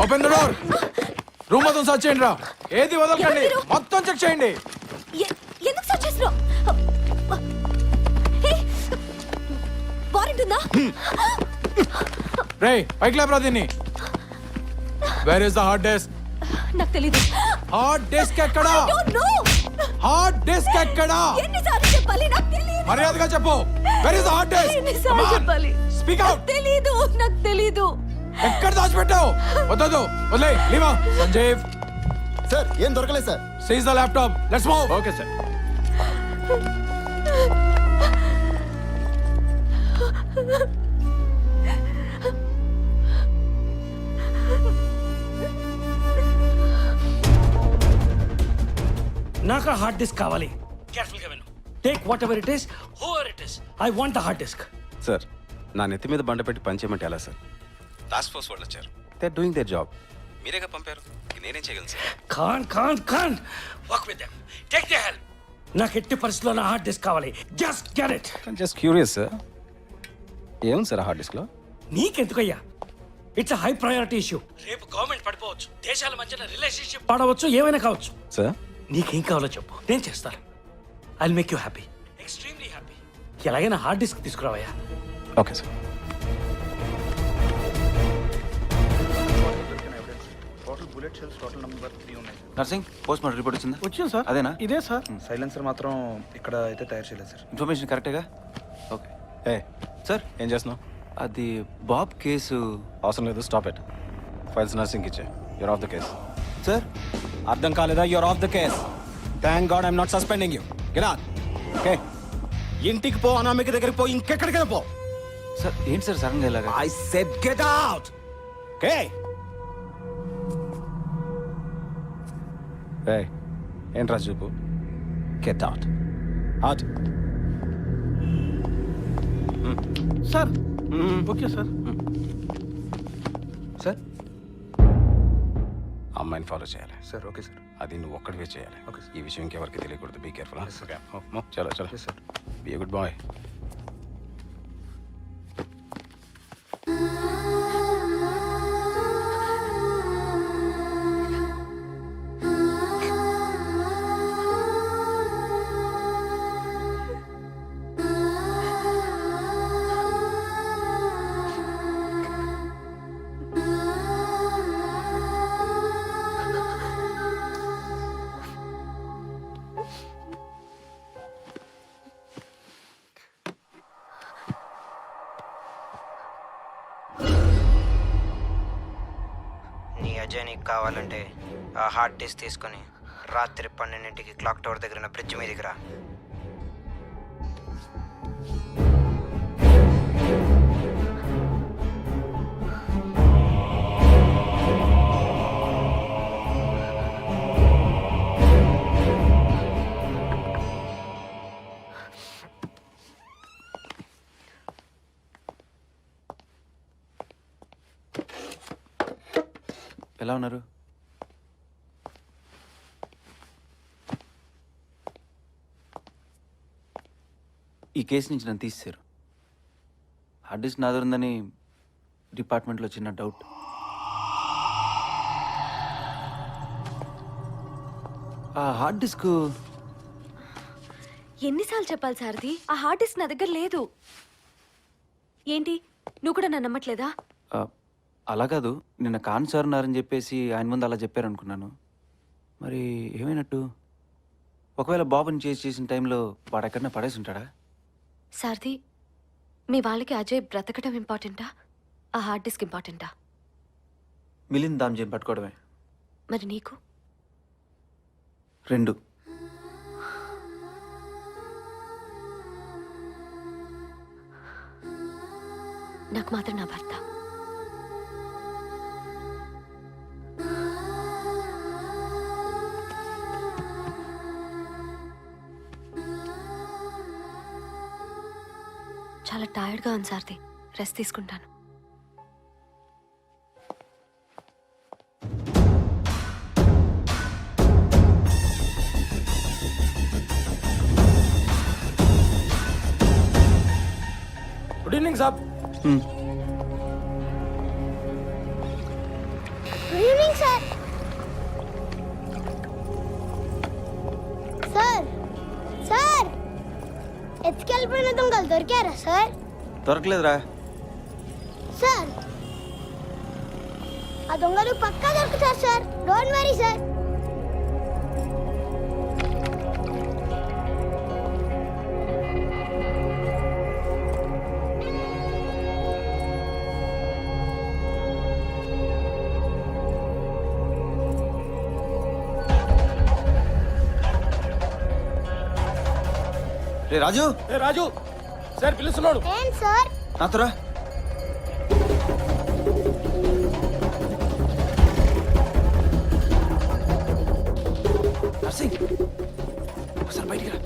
ఓపెన్ ద డోర్. రూమ్ మొత్తం సర్చ్ చేయండి రా. ఏది వదలకండి, మొత్తం చెక్ చేయండి. ఎందుకు సర్చ్ చేస్తున్నావు? వారెంట్ ఉందా? రేయ్ పైకి లేపరా దీన్ని. Where is the hard disk? నాకు తెలీదు. హార్డ్ డిస్క్ ఎక్కడా? హార్డ్ డిస్క్ ఎక్కడా? ఎన్నిసార్లు చెప్పాలి? నాకు తెలీదు. మర్యాదగా చెప్పు. Where is the hard disk? ఎన్నిసార్లు చెప్పాలి? Speak out. తెలీదు, నాకు తెలీదు. ఎక్కడ దాచిపెట్టావు? వద్దదు, వదిలే. లీవా సంజీవ్. సార్ ఏం దొరకలేదు sir. Seize the laptop. Let's move. Okay sir. నాకు హార్డ్ డిస్క్ కావాలి. కేర్ఫుల్ గా విను. Take what ever it is, whoever it is, I want the hard disk. Sir నా నెత్తి మీద బండ పెట్టి పనిచేయమంటే ఎలా సార్? టాస్క్ ఫోర్స్ వాళ్ళు వచ్చారు. They are doing their job. మీరేగా పంపారు, నేనేం చేయగలను sir? Khan work with them. Take the help. నాకు ఎట్టి పరిస్థితుల్లో నా హార్డ్ డిస్క్ కావాలి. Just get it. Just curious sir, ఏముంది సార్ హార్డ్ డిస్క్లో? నీకెందుకయ్యా? It's high priority issue. రేపు గవర్నమెంట్ పడిపోవచ్చు, దేశాల మధ్యన రిలేషన్షిప్ పాడవచ్చు, ఏమైనా కావచ్చు. సార్ నీకేం కావాలో చెప్పు, నేను చేస్తాను. I make you happy, extremely happy. ఎలాగైనా హార్డ్ డిస్క్ తీసుకురావయ్యా. Okay sir. Narsing post mortem report వచ్చిందా? వచ్చింది సార్. అదేనా? ఇదే సార్. సైలెన్సర్ మాత్రం ఇక్కడ అయితే తయారు చేయలేదు సార్. ఇన్ఫర్మేషన్ కరెక్టేగా? ఓకే ఏ సార్. ఏం చేస్తున్నావు? అది బాబ్ కేసు. అవసరం లేదు, స్టాప్ ఇట్. ఫైల్స్ నర్సింగ్ ఇచ్చే. You're off the case. Sir అర్థం కాలేదా? You're off the case. Thank god I'm not suspending you. Get out. Okay, ఇంటికి పో, అనామిక దగ్గరికి పో, ఇంకెక్కడికైనా పో. సార్ ఏంటి సార్ సడన్గా ఇలాగా? I said get out. Okay. ఏ ఏంట్రా చూపు? Get out. Out. Sir okay sir. Sir అమ్మాయిని ఫాలో చేయాలి సార్. Okay sir. అది నువ్వు ఒక్కడివే చేయాలి. Okay sir. ఈ విషయం ఇంకెవరికి తెలియకూడదు. Be careful. ఓకే. చలో చలో. Okay sir. Be a good boy. నీ అజయ్ నీకు కావాలంటే ఆ హార్డ్ డిస్క్ తీసుకొని రాత్రి 12ంటికి క్లాక్ టవర్ దగ్గర ఉన్న బ్రిడ్జ్ మీదకి రా. ఎలా ఉన్నారు? ఈ కేసు నుంచి నన్ను తీసేశారు. హార్డ్ డిస్క్ నాదుందని డిపార్ట్మెంట్లో చిన్న డౌట్. ఆ హార్డ్ డిస్క్ ఎన్నిసార్లు చెప్పాలి సారథి? ఆ హార్డ్ డిస్క్ నా దగ్గర లేదు. ఏంటి, నువ్వు కూడా నన్ను నమ్మట్లేదా? అలా కాదు, నిన్న ఖాన్ సార్ ఉన్నారని చెప్పేసి ఆయన ముందు అలా చెప్పారనుకున్నాను. మరి ఏమైనట్టు? ఒకవేళ బాబుని చేసిన టైంలో వాడు ఎక్కడన్నా పడేసి ఉంటాడా? సారథి, మీ వాళ్ళకి అజయ్ బ్రతకడం ఇంపార్టెంటా, ఆ హార్డ్ డిస్క్ ఇంపార్టెంటా? మిలింద్ దామ్జీని పట్టుకోవడమే. మరి నీకు? రెండు. నాకు మాత్రం నా భర్త. చాలా టైర్డ్గా ఉంది సారథి, రెస్ట్ తీసుకుంటాను. Good evening sahib. Good evening sir. Sir sir ఎత్తుకెళ్ళిపోయిన దొంగలు దొరికారా సార్? దొరకలేదురా. సార్ ఆ దొంగలు పక్కా దొరుకుతారు సార్, డోంట్ వరీ సార్. రే రాజు, రాజు సార్ పిలుస్తున్నాడు. ఏంటి సార్? నాతోరా. నర్సింగ్, ఒకసారి బయటికి రా.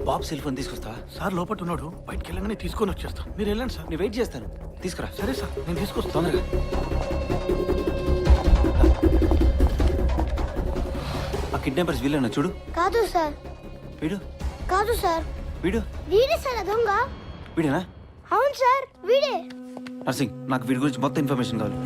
బాబు సెల్ ఫోన్ తీసుకొస్తా. సార్ లోపల ఉన్నాడు, బయటికి వెళ్ళగానే తీసుకొని వచ్చేస్తా. మీరు వెళ్ళండి సార్. నేను వెయిట్ చేస్తాను, తీసుకురా. సరే సార్, నేను తీసుకొస్తాను. తొందరగా. ఆ కిడ్నాపర్స్ వీళ్ళన్నా చూడు. కాదు సార్. వీడు కాదు సార్. వీడు వీడే సార్ ఆ దొంగ. వీడేనా? అవును సార్, వీడే. నర్సింగ్, నాకు వీడి గురించి మొత్తం ఇన్ఫర్మేషన్ కావాలి.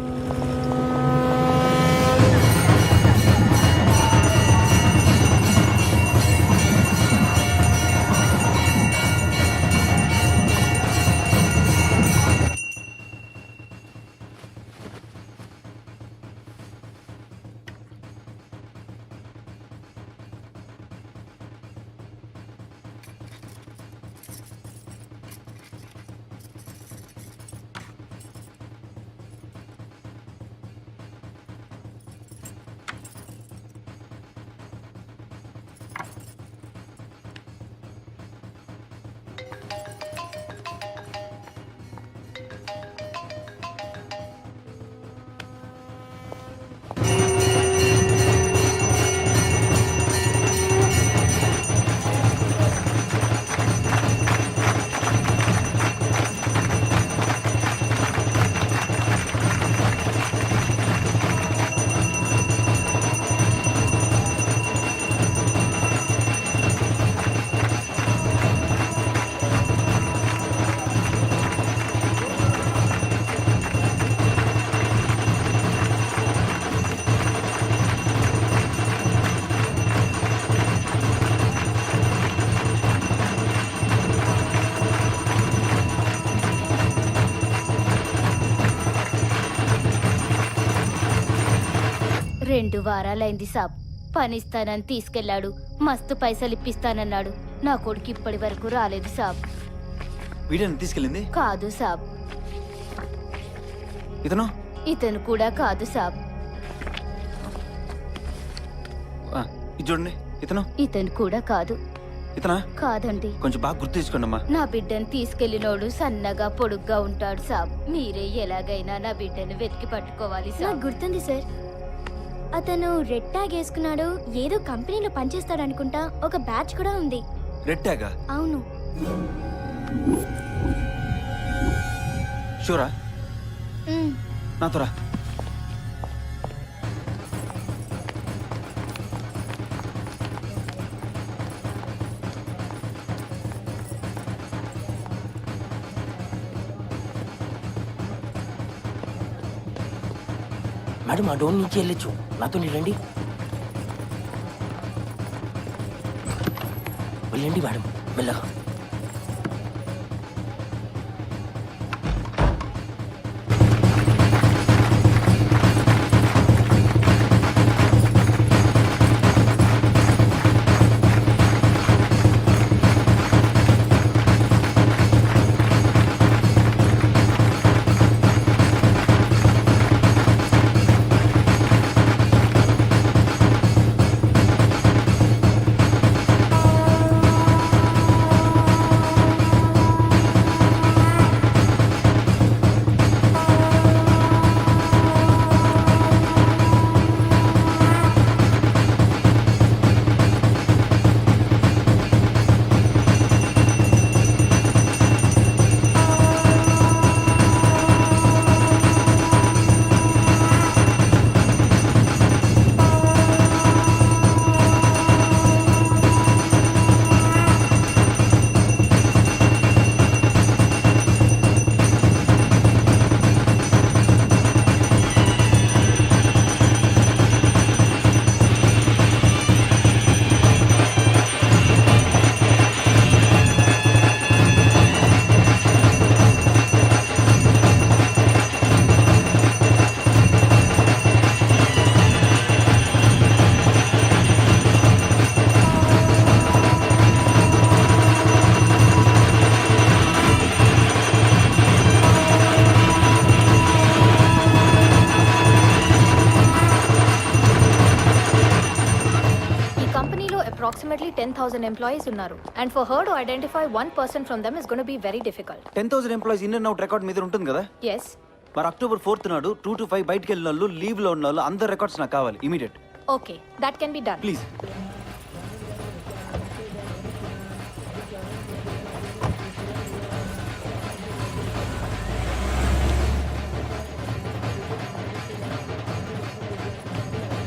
రెండు వారాలైంది సాబ్. పనిస్తానని తీసుకెళ్లాడు, మస్తు పైసలు ఇప్పిస్తానన్నాడు. నా కొడుకు ఇప్పటి వరకు రాలేదు సాబ్. వీడిని తీసుకెళ్ళింది కాదు సాబ్. ఇతను ఇతను కూడా కాదు సాబ్. ఇది చూడండి. ఇతను ఇతను కూడా కాదు. ఇతనా? కాదండి. కొంచెం బాగా గుర్తు తెచ్చుకోండి అమ్మా. నా బిడ్డను తీసుకెళ్లినోడు సన్నగా పొడుగ్గా ఉంటాడు సాబ్. మీరే ఎలాగైనా నా బిడ్డను వెతికి పట్టుకోవాలి నాకు సాబ్. గుర్తుంది సార్. అతను రెడ్ ట్యాగ్ వేసుకున్నాడు. ఏదో కంపెనీలో పనిచేస్తాడు అనుకుంటా. ఒక బ్యాచ్ కూడా ఉంది. రెడ్ ట్యాగా? అవును. షూరా? నాతోరా. మేడం ఆ డోర్ నుంచి వెళ్ళొచ్చు. నాతో రండి. వెళ్ళండి మేడం, మెల్లగా. approximately 10,000 employees ఉన్నారు. And for her to identify one person from them is going to be very difficult. 10,000 employees in and out record మీద ఉంటుంది కదా? Yes. మరి October 4th నాడు 2 to 5 బయటికి వెళ్ళిన వాళ్ళు, లీవ్లో ఉన్న వాళ్ళు అందరు రికార్డ్స్ నాకు కావాలి immediate. Okay, that can be done. Please.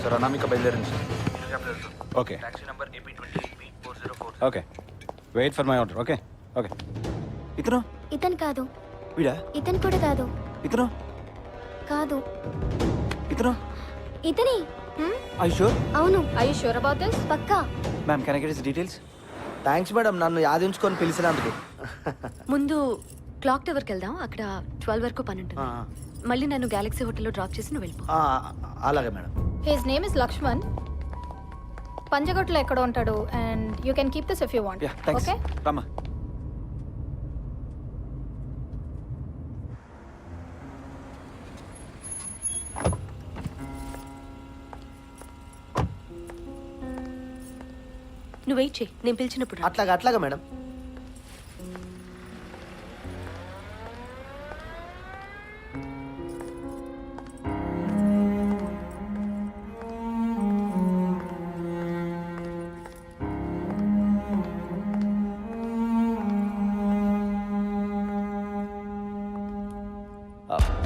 Sir Anamika బయలుదేరింది sir. Okay taxi number AP28B404. Okay wait for my order. Okay okay. ఇతను ఇతను కాదు. వీడా? ఇతను కూడా కాదు. ఇతను కాదు. ఇతను ఇతని. I sure? అవును. Are you sure about this? పక్కా. Ma'am can I get his details? Thanks madam నన్ను యాదించుకొని పిలిచినందుకు. ముందు క్లాక్ టవర్కి వెళ్దాం, అక్కడ 12 వరకు పని ఉంటుంది. మళ్ళీ నన్ను గెలాక్సీ హోటల్లో డ్రాప్ చేసి నువ్వు వెళ్ళిపో. అలాగే madam. His name is Lakshman. పంజగొట్లో ఎక్కడ ఉంటాడు, and you can keep this if you want. Yeah thanks. Okay? Rama. నువ్వు వెయిట్ చేయి, నేను పిలిచినప్పుడు రా. అట్లాగా madam.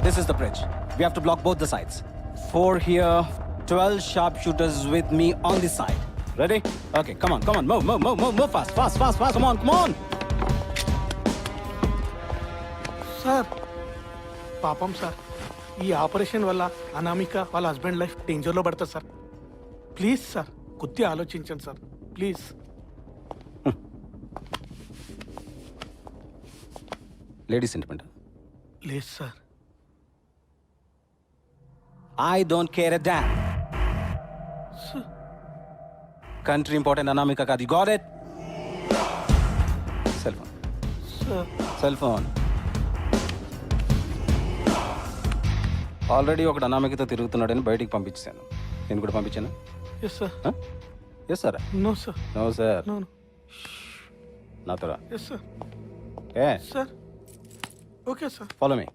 This is the bridge. We have to block both the sides. 4 here, 12 sharpshooters with me on this side. Ready? Okay, come on, move fast. Come on. Sir పాపం సార్, ఈ ఆపరేషన్ వల్ల అనామిక వాళ్ళ హస్బెండ్ లైఫ్ డేంజర్లో పడుతుంది సార్. ప్లీజ్ సార్ కొద్దిగా ఆలోచించండి సార్ ప్లీజ్. Lady sentiment. లేదు sir. I don't care a damn. Country important, Anamika Kadi. Got it? Cell phone. Sir Cell phone. Already ఒకటి అనామికతో తిరుగుతున్నాడని బయటికి పంపించాను. నేను కూడా పంపించాను. Yes sir. Yes sir. No sir. No sir. No. నాతో రా. Yes sir. ఏ sir okay sir. Follow me.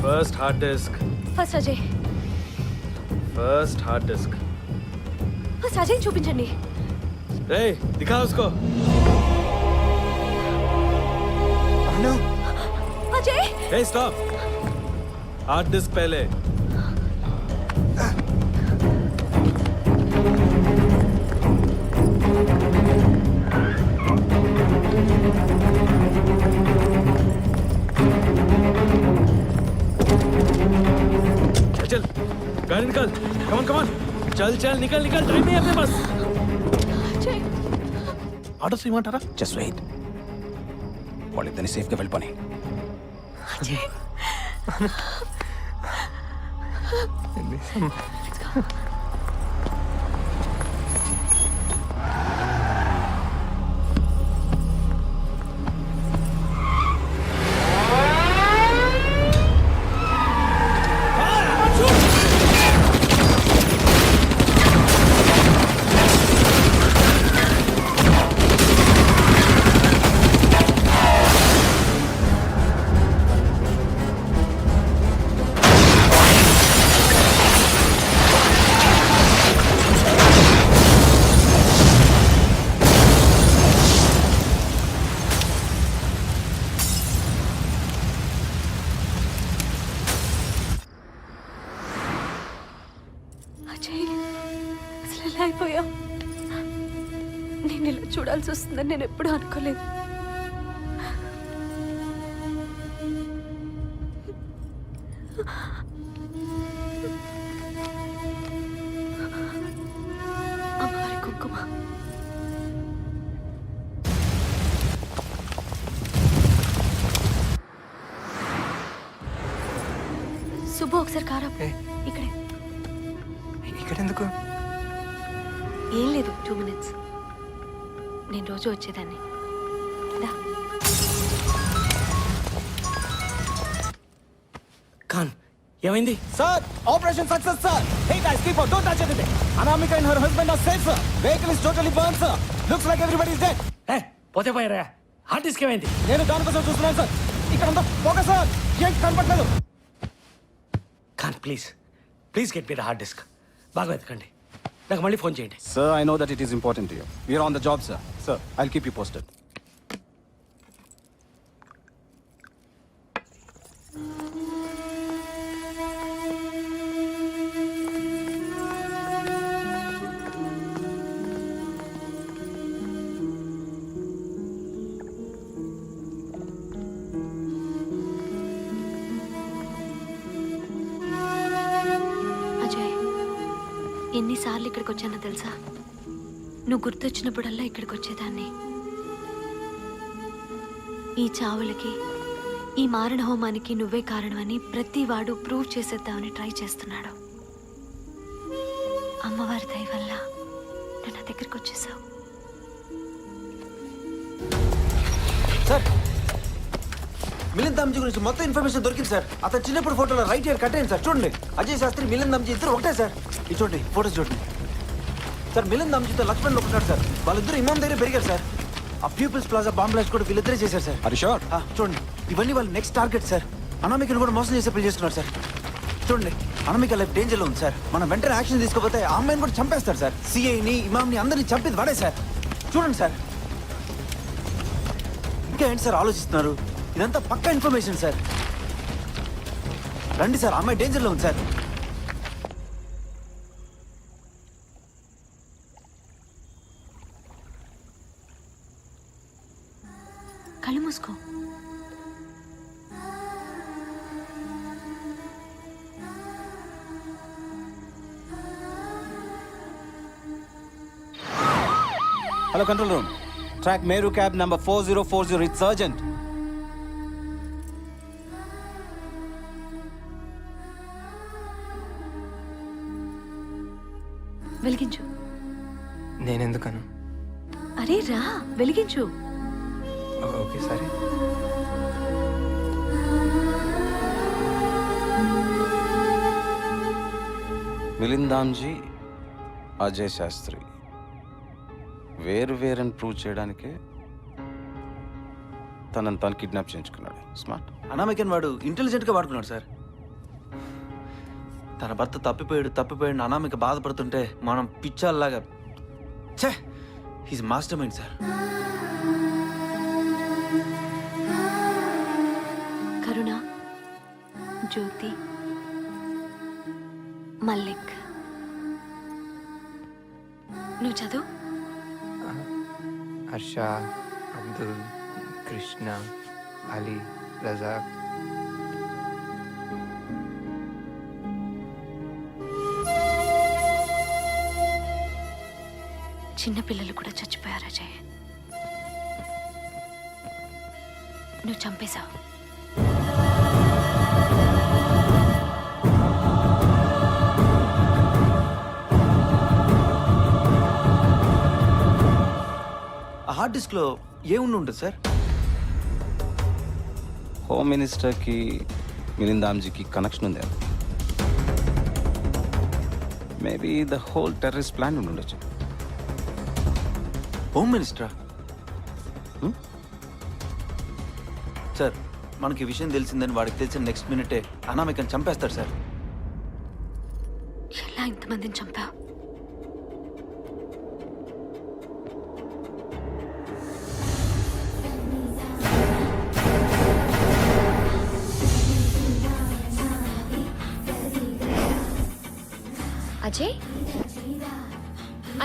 First hard disk. First Ajay. First hard disk. First Ajay చూపించండి. Hey, दिखा उसको. Ajay. Hey, stop. Hard disk पहले. चल गाड़ी निकाल, कमान कमान, चल चल निकल निकल, टाइम नहीं है अपने पास. ఆర్డర్స్ ఇవ్వమంటారా? Just wait. వాళ్ళిద్దరిని సేఫ్గా వెళ్ళిపోయి. అజయ్, అసలు ఎలా అయిపోయావు? నేను ఇలా చూడాల్సి వస్తుందని నేను ఎప్పుడూ అనుకోలేదు. అమ్మవారి కుంకుమ. సుబ్బు ఒకసారి కారా ఇక్కడే. ఇక్కడెందుకు? ఏం లేదు, 2 minutes. నేను రోజు వచ్చేదాన్ని. దా. ఖాన్ ఏమైంది? Sir, operation success sir. Hey guys, keep on, don't touch anything. Anamika and her husband are safe sir. Vehicle is totally burn sir. Looks like everybody is dead. పోతే పోయారా? హార్డ్ డిస్క్ ఏమైంది? నేను దానికోసం చూస్తున్నాను సార్. ఇక్కడ అంతా ఫోకస్ సార్. ఏం కనపడలేదు. Khan please please get me the hard disk. బాగా వెతకండి, నాకు మళ్ళీ ఫోన్ చేయండి. Sir, I know that it is important to you. We are on the job, sir. Sir, I'll keep you posted. Ajay, ఎన్నిసార్లు ఇక్కడికి వచ్చానో తెలుసా? నువ్వు గుర్తొచ్చినప్పుడల్లా ఇక్కడికి వచ్చేదాన్ని. ఈ చావులకి, ఈ మారణ హోమానికి నువ్వే కారణమని ప్రతి వాడు ప్రూవ్ చేసేద్దామని ట్రై చేస్తున్నాడు. అమ్మవారి దయ వల్ల నువ్వు నా దగ్గరికి వచ్చేసావు. సార్, మిలింద్ దామ్జీ గురించి మొత్తం ఇన్ఫర్మేషన్ దొరికింది సార్. అతను చిన్నప్పుడు ఫోటోలో రైట్ ఇయర్ కట్ అయింది సార్. చూడండి, అజయ్ శాస్త్రి, మిలింద్ దామ్జీ ఇద్దరు ఒకటే సార్. ఇది చూడండి, ఫోటోస్ చూడండి సార్. మిలింద్ దామ్జీతో లక్ష్మణ్ ఒకటాడు సార్. వాళ్ళిద్దరు ఇమాం దగ్గర పెరిగారు సార్. ఆ పీపుల్స్ ప్లాజా బాంబ్ బ్లాస్ట్ కూడా వీళ్ళిద్దరే చేశారు సార్. Are you sure? చూడండి, ఇవన్నీ వాళ్ళ నెక్స్ట్ టార్గెట్ సార్. అనామికను కూడా మోసం చేసే పెళ్లి చేస్తున్నారు సార్. చూడండి, అనామిక లైఫ్ డేంజర్లో ఉంది సార్. మనం వెంటనే యాక్షన్ తీసుకోకపోతే ఆ అమ్మాయిని కూడా చంపేస్తారు సార్. సిఐని, ఇమామ్ని అందరినీ చంపేది వాడే సార్. చూడండి సార్, ఇంకా ఏంటి సార్ ఆలోచిస్తున్నారు? ఇదంతా పక్కా ఇన్ఫర్మేషన్ సార్. రండి సార్, అమ్మాయి డేంజర్లో ఉంది సార్. కళ్ళు మూసుకో. Hello, control room. Track Meru cab number 4040. It's urgent. వెలిగించు. నేనెందుకను? అరే రా, వెలిగించు. ఓకే సరే. మిలింద్ దామ్జీ, అజయ్ శాస్త్రి వేరు వేరని ప్రూవ్ చేయడానికే తనని తాను కిడ్నాప్ చేయించుకున్నాడు. స్మార్ట్. అనామికన్ వాడు ఇంటెలిజెంట్గా వాడుకున్నాడు సార్. తన భర్త తప్పిపోయాడు అనామిక బాధపడుతుంటే మనం పిచ్చాల్లాగా ఛే, హీస్ మాస్టర్ మైండ్ సార్. కరుణ, జ్యోతి, మల్లిక్. నువ్వు చదువు. హర్ష, అబ్దుల్, కృష్ణ, అలీ, రజాక్. చిన్నపిల్లలు కూడా చచ్చిపోయారు అజయ్. నువ్వు చంపేశావు. ఆ హార్డ్ డిస్క్లో ఏముండి ఉంటుంది సార్? హోమ్ మినిస్టర్కి మిలింద్ దామ్జీకి కనెక్షన్ ఉంది. Maybe the whole terrorist plan ఉండి ఉండొచ్చు. హోమ్ మినిస్టరా? సార్ మనకి ఈ విషయం తెలిసిందని వాడికి తెలిసిన నెక్స్ట్ మినిటే అనామికని చంపేస్తాడు సార్. ఎలా ఇంతమందిని చంపావు? అజయ్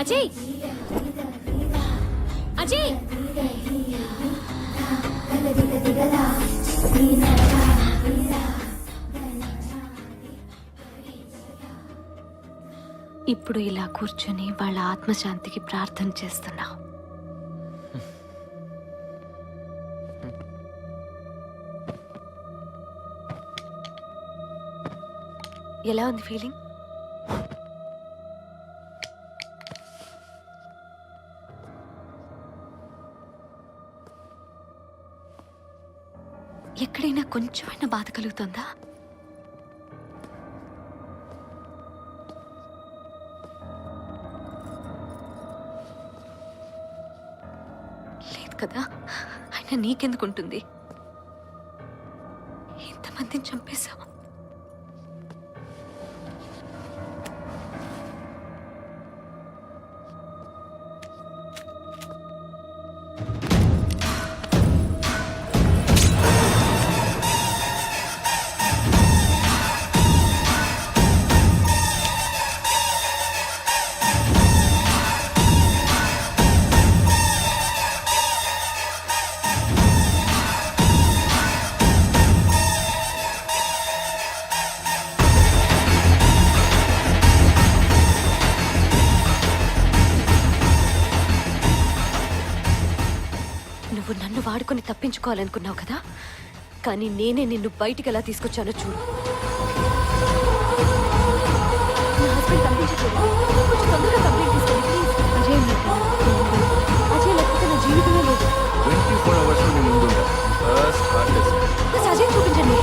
అజయ్ అజయ్ ఇప్పుడు ఇలా కూర్చొని వాళ్ళ ఆత్మశాంతికి ప్రార్థన చేస్తున్నావు. ఎలా ఉంది ఫీలింగ్? ఎక్కడైనా కొంచెమైనా బాధ కలుగుతుందా? లేదు కదా. అయినా నీకెందుకుంటుంది? ఎంతమందిని చంపేశావు? నువ్వు నన్ను వాడుకొని తప్పించుకోవాలనుకున్నావు కదా, కానీ నేనే నిన్ను బయటికి ఎలా తీసుకొచ్చానో చూడు. నా హస్బెండ్ కనిపించట్లేదు. కొంచెం తొందరగా కంప్లైంట్ తీసుకోండి ప్లీజ్. అజయ్ అజయ్ లేకపోతే నా జీవితమే లేదు. 24 hours మీ ముందు ఉంటా. First heart test. Bus Ajay చూపించండి.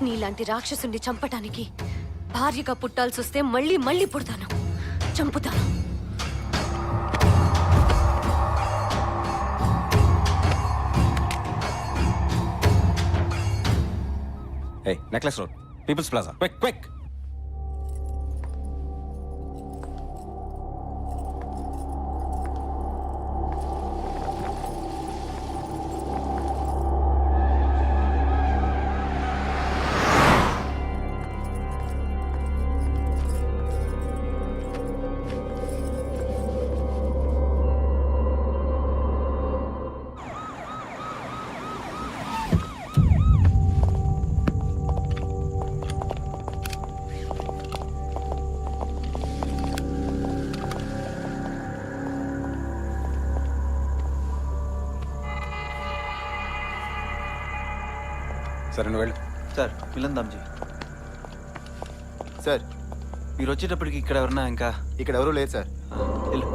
నీలాంటి రాక్షసుని చంపటానికి భార్యగా పుట్టాల్సి వస్తే మళ్ళీ మళ్ళీ పుడతాను, చంపుతాను. Hey, Necklace Road, People's Plaza. Quick, quick! సరే నువ్వు వెళ్ళు. సార్ మిలింద్ దామ్జీ. సార్ మీరు వచ్చేటప్పటికి ఇక్కడ ఎవరన్నా ఇంకా? ఇక్కడ ఎవరు లేదు సార్. వెళ్ళు.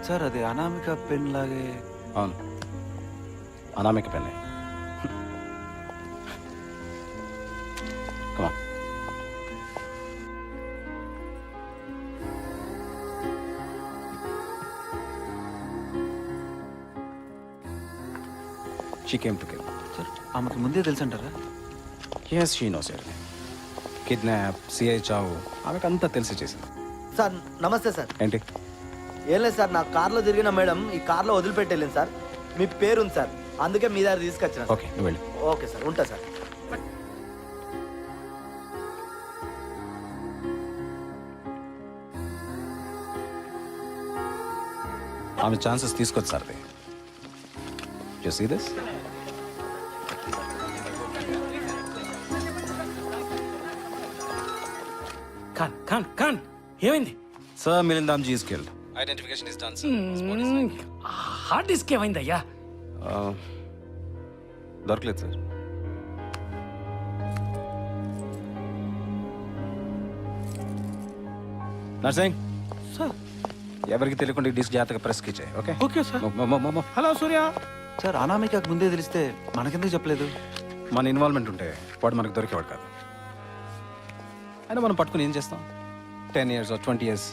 సార్ అది అనామిక పెన్ లాగే. అవును, అనామిక పెన్నే. Come on. She came to kill. Sir ఆమెకు ముందే తెలుసు అంటారా? Yes, she knows everything. Kidnap, CI చావు, ఆమెకు అంతా తెలిసి చేసింది. సార్ నమస్తే సార్. ఏంటి? ఏం లేదు సార్, నా కార్లో తిరిగిన మేడం ఈ కార్లో వదిలిపెట్టేళ్ళింది సార్. మీ పేరు ఉంది సార్, అందుకే మీ దగ్గర తీసుకొచ్చిన. ఓకే, నువ్వు వెళ్ళి. ఓకే సార్, ఉంటా సార్. ఆమె ఛాన్సెస్ తీసుకొచ్చి sir. You see this? Khan Khan Khan ఏమైంది? Sir Milind Damji is killed. Identification is done sir. Hard disk ఏమైంది అయ్యా? దొరకలేదు సార్. Nursing sir. ఎవరికి తెలియకుండా డిస్క్ జాగ్రత్తగా ప్రెస్కి ఇచ్చాయి. Okay okay sir. మన హలో సూర్య. సార్ అనామికకు ముందే తెలిస్తే మనకెందుకు చెప్పలేదు? ఇన్వాల్వ్మెంట్ ఉంటే వాడు మనకు దొరికేవాడు కాదు. అయినా మనం పట్టుకుని ఏం చేస్తాం? 10 years or 20 years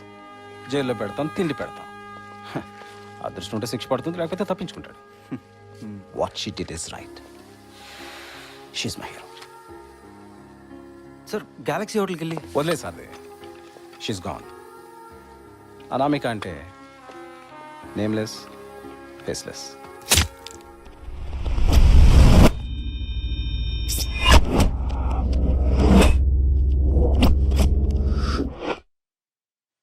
జైల్లో పెడతాం, తిండి పెడతాం. అదృష్టం ఉంటే శిక్ష పడుతుంది, లేకపోతే తప్పించుకుంటాడు. What she did is right. She's my hero. Sir galaxy హోటల్కి వెళ్ళి వదిలే సార్. She gone. అనామిక అంటే నేమ్లెస్, ఫేస్లెస్.